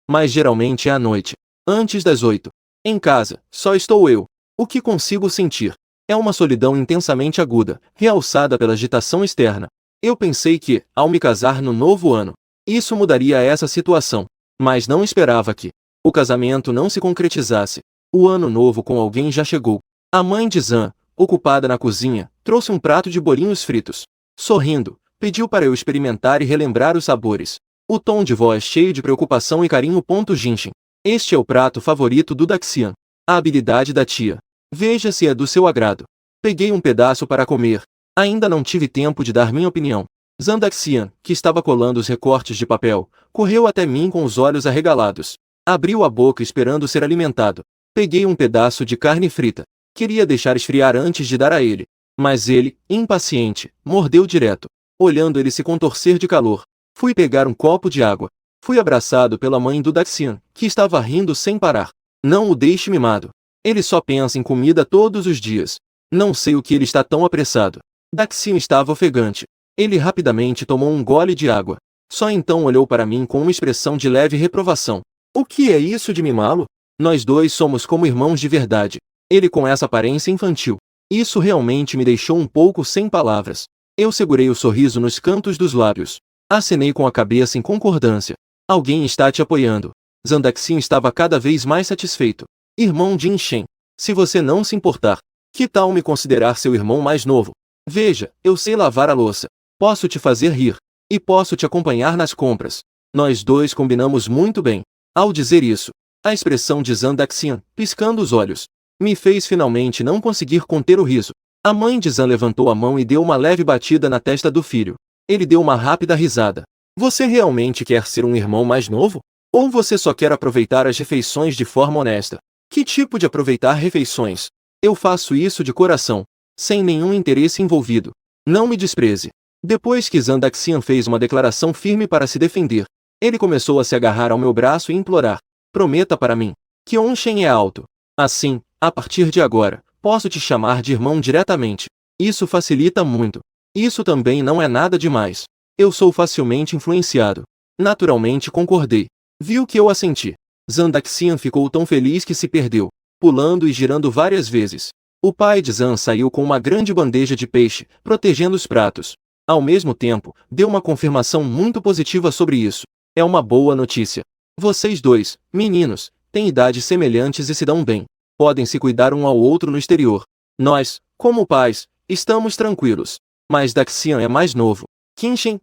mas geralmente é à noite, antes das 8. Em casa, só estou eu. O que consigo sentir é uma solidão intensamente aguda, realçada pela agitação externa. Eu pensei que, ao me casar no novo ano, isso mudaria essa situação, mas não esperava que o casamento não se concretizasse. O ano novo com alguém já chegou. A mãe de Zan, ocupada na cozinha, trouxe um prato de bolinhos fritos. Sorrindo, pediu para eu experimentar e relembrar os sabores. O tom de voz cheio de preocupação e carinho. Jinshin. Este é o prato favorito do Daxian. A habilidade da tia. Veja se é do seu agrado. Peguei um pedaço para comer. Ainda não tive tempo de dar minha opinião. Zandaxian, que estava colando os recortes de papel, correu até mim com os olhos arregalados. Abriu a boca esperando ser alimentado. Peguei um pedaço de carne frita. Queria deixar esfriar antes de dar a ele. Mas ele, impaciente, mordeu direto, olhando ele se contorcer de calor. Fui pegar um copo de água. Fui abraçado pela mãe do Daxian, que estava rindo sem parar. Não o deixe mimado. Ele só pensa em comida todos os dias. Não sei o que ele está tão apressado. Daxian estava ofegante. Ele rapidamente tomou um gole de água. Só então olhou para mim com uma expressão de leve reprovação. O que é isso de mimá-lo? Nós dois somos como irmãos de verdade. Ele com essa aparência infantil. Isso realmente me deixou um pouco sem palavras. Eu segurei o sorriso nos cantos dos lábios. Acenei com a cabeça em concordância. Alguém está te apoiando. Zandaxian estava cada vez mais satisfeito. Irmão Jinshin, se você não se importar, que tal me considerar seu irmão mais novo? Veja, eu sei lavar a louça. Posso te fazer rir. E posso te acompanhar nas compras. Nós dois combinamos muito bem. Ao dizer isso, a expressão de Zandaxian, piscando os olhos, me fez finalmente não conseguir conter o riso. A mãe de Zan levantou a mão e deu uma leve batida na testa do filho. Ele deu uma rápida risada. Você realmente quer ser um irmão mais novo? Ou você só quer aproveitar as refeições de forma honesta? Que tipo de aproveitar refeições? Eu faço isso de coração, sem nenhum interesse envolvido. Não me despreze. Depois que Zandaxian fez uma declaração firme para se defender, ele começou a se agarrar ao meu braço e implorar. Prometa para mim que Onshen é alto. Assim, a partir de agora, posso te chamar de irmão diretamente. Isso facilita muito. Isso também não é nada demais. Eu sou facilmente influenciado. Naturalmente concordei. Viu que eu assenti. Zandaxian ficou tão feliz que se perdeu, pulando e girando várias vezes. O pai de Zan saiu com uma grande bandeja de peixe, protegendo os pratos. Ao mesmo tempo, deu uma confirmação muito positiva sobre isso. É uma boa notícia. Vocês dois, meninos, têm idades semelhantes e se dão bem. Podem se cuidar um ao outro no exterior. Nós, como pais, estamos tranquilos. Mas Daxian é mais novo. Kinshin,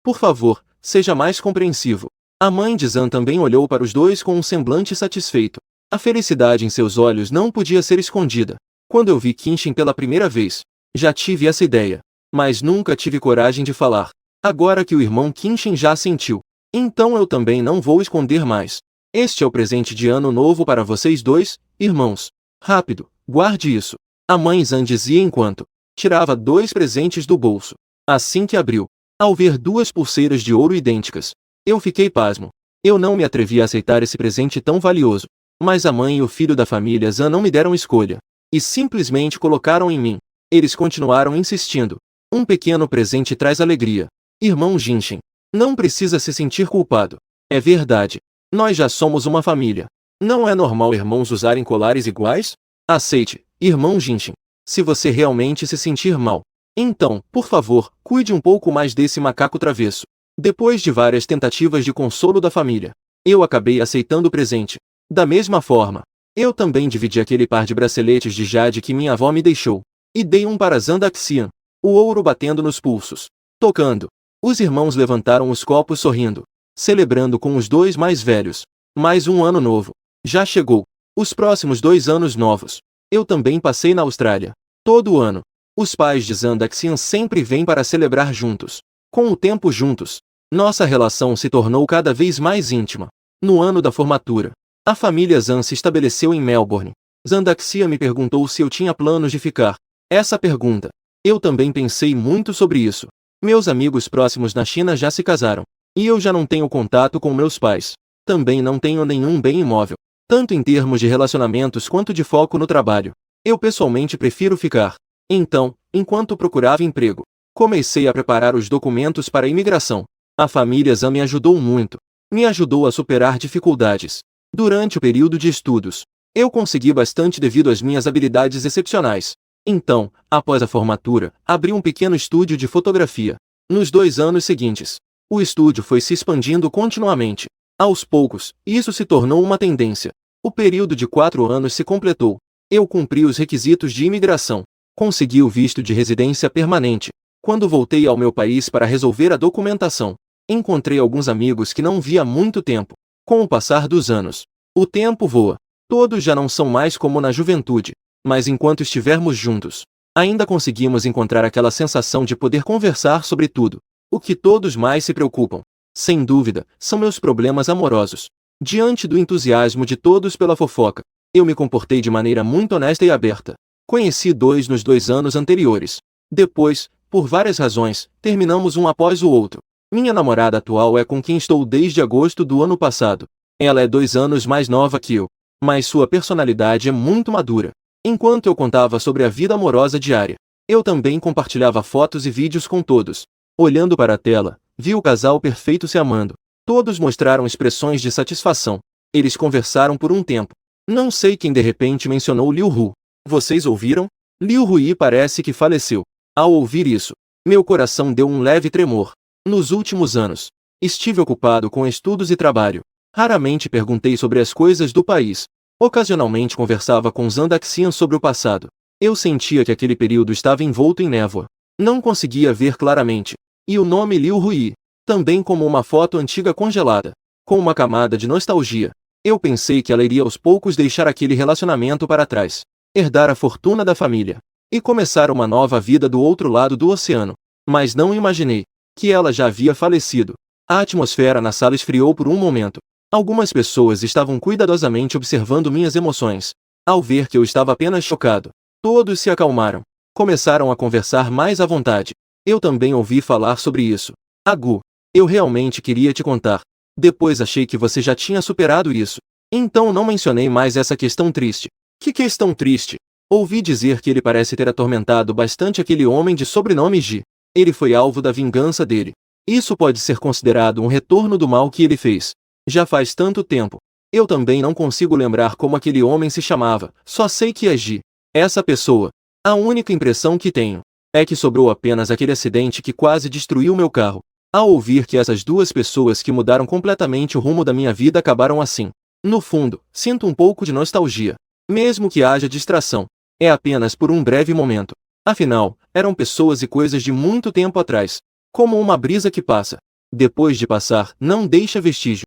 por favor, seja mais compreensivo. A mãe de Zan também olhou para os dois com um semblante satisfeito. A felicidade em seus olhos não podia ser escondida. Quando eu vi Kinshin pela primeira vez, já tive essa ideia. Mas nunca tive coragem de falar. Agora que o irmão Kinshin já sentiu, então eu também não vou esconder mais. Este é o presente de ano novo para vocês dois, irmãos. Rápido, guarde isso. A mãe Zan dizia enquanto tirava 2 presentes do bolso. Assim que abriu, ao ver 2 pulseiras de ouro idênticas, eu fiquei pasmo. Eu não me atrevi a aceitar esse presente tão valioso. Mas a mãe e o filho da família Zan não me deram escolha. E simplesmente colocaram em mim. Eles continuaram insistindo. Um pequeno presente traz alegria. Irmão Jinshin, não precisa se sentir culpado. É verdade. Nós já somos uma família. Não é normal irmãos usarem colares iguais? Aceite, irmão Jinshin. Se você realmente se sentir mal, então, por favor, cuide um pouco mais desse macaco travesso. Depois de várias tentativas de consolo da família, eu acabei aceitando o presente. Da mesma forma, eu também dividi aquele par de braceletes de jade que minha avó me deixou. E dei um para Zandaxian, o ouro batendo nos pulsos. Tocando. Os irmãos levantaram os copos sorrindo, celebrando com os 2 mais velhos. Mais um ano novo. Já chegou. Os próximos 2 anos novos Eu também passei na Austrália. Todo ano. Os pais de Zandaxian sempre vêm para celebrar juntos. Com o tempo juntos, nossa relação se tornou cada vez mais íntima. No ano da formatura, a família Zan se estabeleceu em Melbourne. Zandaxian me perguntou se eu tinha planos de ficar. Essa pergunta. Eu também pensei muito sobre isso. Meus amigos próximos na China já se casaram. E eu já não tenho contato com meus pais. Também não tenho nenhum bem imóvel, tanto em termos de relacionamentos quanto de foco no trabalho. Eu pessoalmente prefiro ficar. Então, enquanto procurava emprego, comecei a preparar os documentos para a imigração. A família Zan me ajudou muito. Me ajudou a superar dificuldades. Durante o período de estudos, eu consegui bastante devido às minhas habilidades excepcionais. Então, após a formatura, abri um pequeno estúdio de fotografia. Nos 2 anos seguintes, o estúdio foi se expandindo continuamente. Aos poucos, isso se tornou uma tendência. O período de 4 anos se completou. Eu cumpri os requisitos de imigração. Consegui o visto de residência permanente. Quando voltei ao meu país para resolver a documentação, encontrei alguns amigos que não via há muito tempo. Com o passar dos anos, o tempo voa. Todos já não são mais como na juventude. Mas enquanto estivermos juntos, ainda conseguimos encontrar aquela sensação de poder conversar sobre tudo. O que todos mais se preocupam, sem dúvida, são meus problemas amorosos. Diante do entusiasmo de todos pela fofoca, eu me comportei de maneira muito honesta e aberta. Conheci 2 nos 2 anos anteriores. Depois, por várias razões, terminamos um após o outro. Minha namorada atual é com quem estou desde agosto do ano passado. Ela é 2 anos mais nova que eu, mas sua personalidade é muito madura. Enquanto eu contava sobre a vida amorosa diária, eu também compartilhava fotos e vídeos com todos. Olhando para a tela, vi o casal perfeito se amando. Todos mostraram expressões de satisfação. Eles conversaram por um tempo. Não sei quem de repente mencionou Liu Hu. Vocês ouviram? Liu Hui parece que faleceu. Ao ouvir isso, meu coração deu um leve tremor. Nos últimos anos, estive ocupado com estudos e trabalho. Raramente perguntei sobre as coisas do país. Ocasionalmente conversava com Zandaxian sobre o passado. Eu sentia que aquele período estava envolto em névoa. Não conseguia ver claramente. E o nome Liu Hui, também como uma foto antiga congelada, com uma camada de nostalgia. Eu pensei que ela iria aos poucos deixar aquele relacionamento para trás, herdar a fortuna da família e começar uma nova vida do outro lado do oceano. Mas não imaginei que ela já havia falecido. A atmosfera na sala esfriou por um momento. Algumas pessoas estavam cuidadosamente observando minhas emoções. Ao ver que eu estava apenas chocado, todos se acalmaram. Começaram a conversar mais à vontade. Eu também ouvi falar sobre isso. Agu, eu realmente queria te contar. Depois achei que você já tinha superado isso. Então não mencionei mais essa questão triste. Que questão triste? Ouvi dizer que ele parece ter atormentado bastante aquele homem de sobrenome Ji. Ele foi alvo da vingança dele. Isso pode ser considerado um retorno do mal que ele fez. Já faz tanto tempo. Eu também não consigo lembrar como aquele homem se chamava, só sei que é Ji. Essa pessoa. A única impressão que tenho é que sobrou apenas aquele acidente que quase destruiu meu carro. Ao ouvir que essas 2 pessoas que mudaram completamente o rumo da minha vida acabaram assim, no fundo, sinto um pouco de nostalgia. Mesmo que haja distração, é apenas por um breve momento. Afinal, eram pessoas e coisas de muito tempo atrás, como uma brisa que passa. Depois de passar, não deixa vestígio.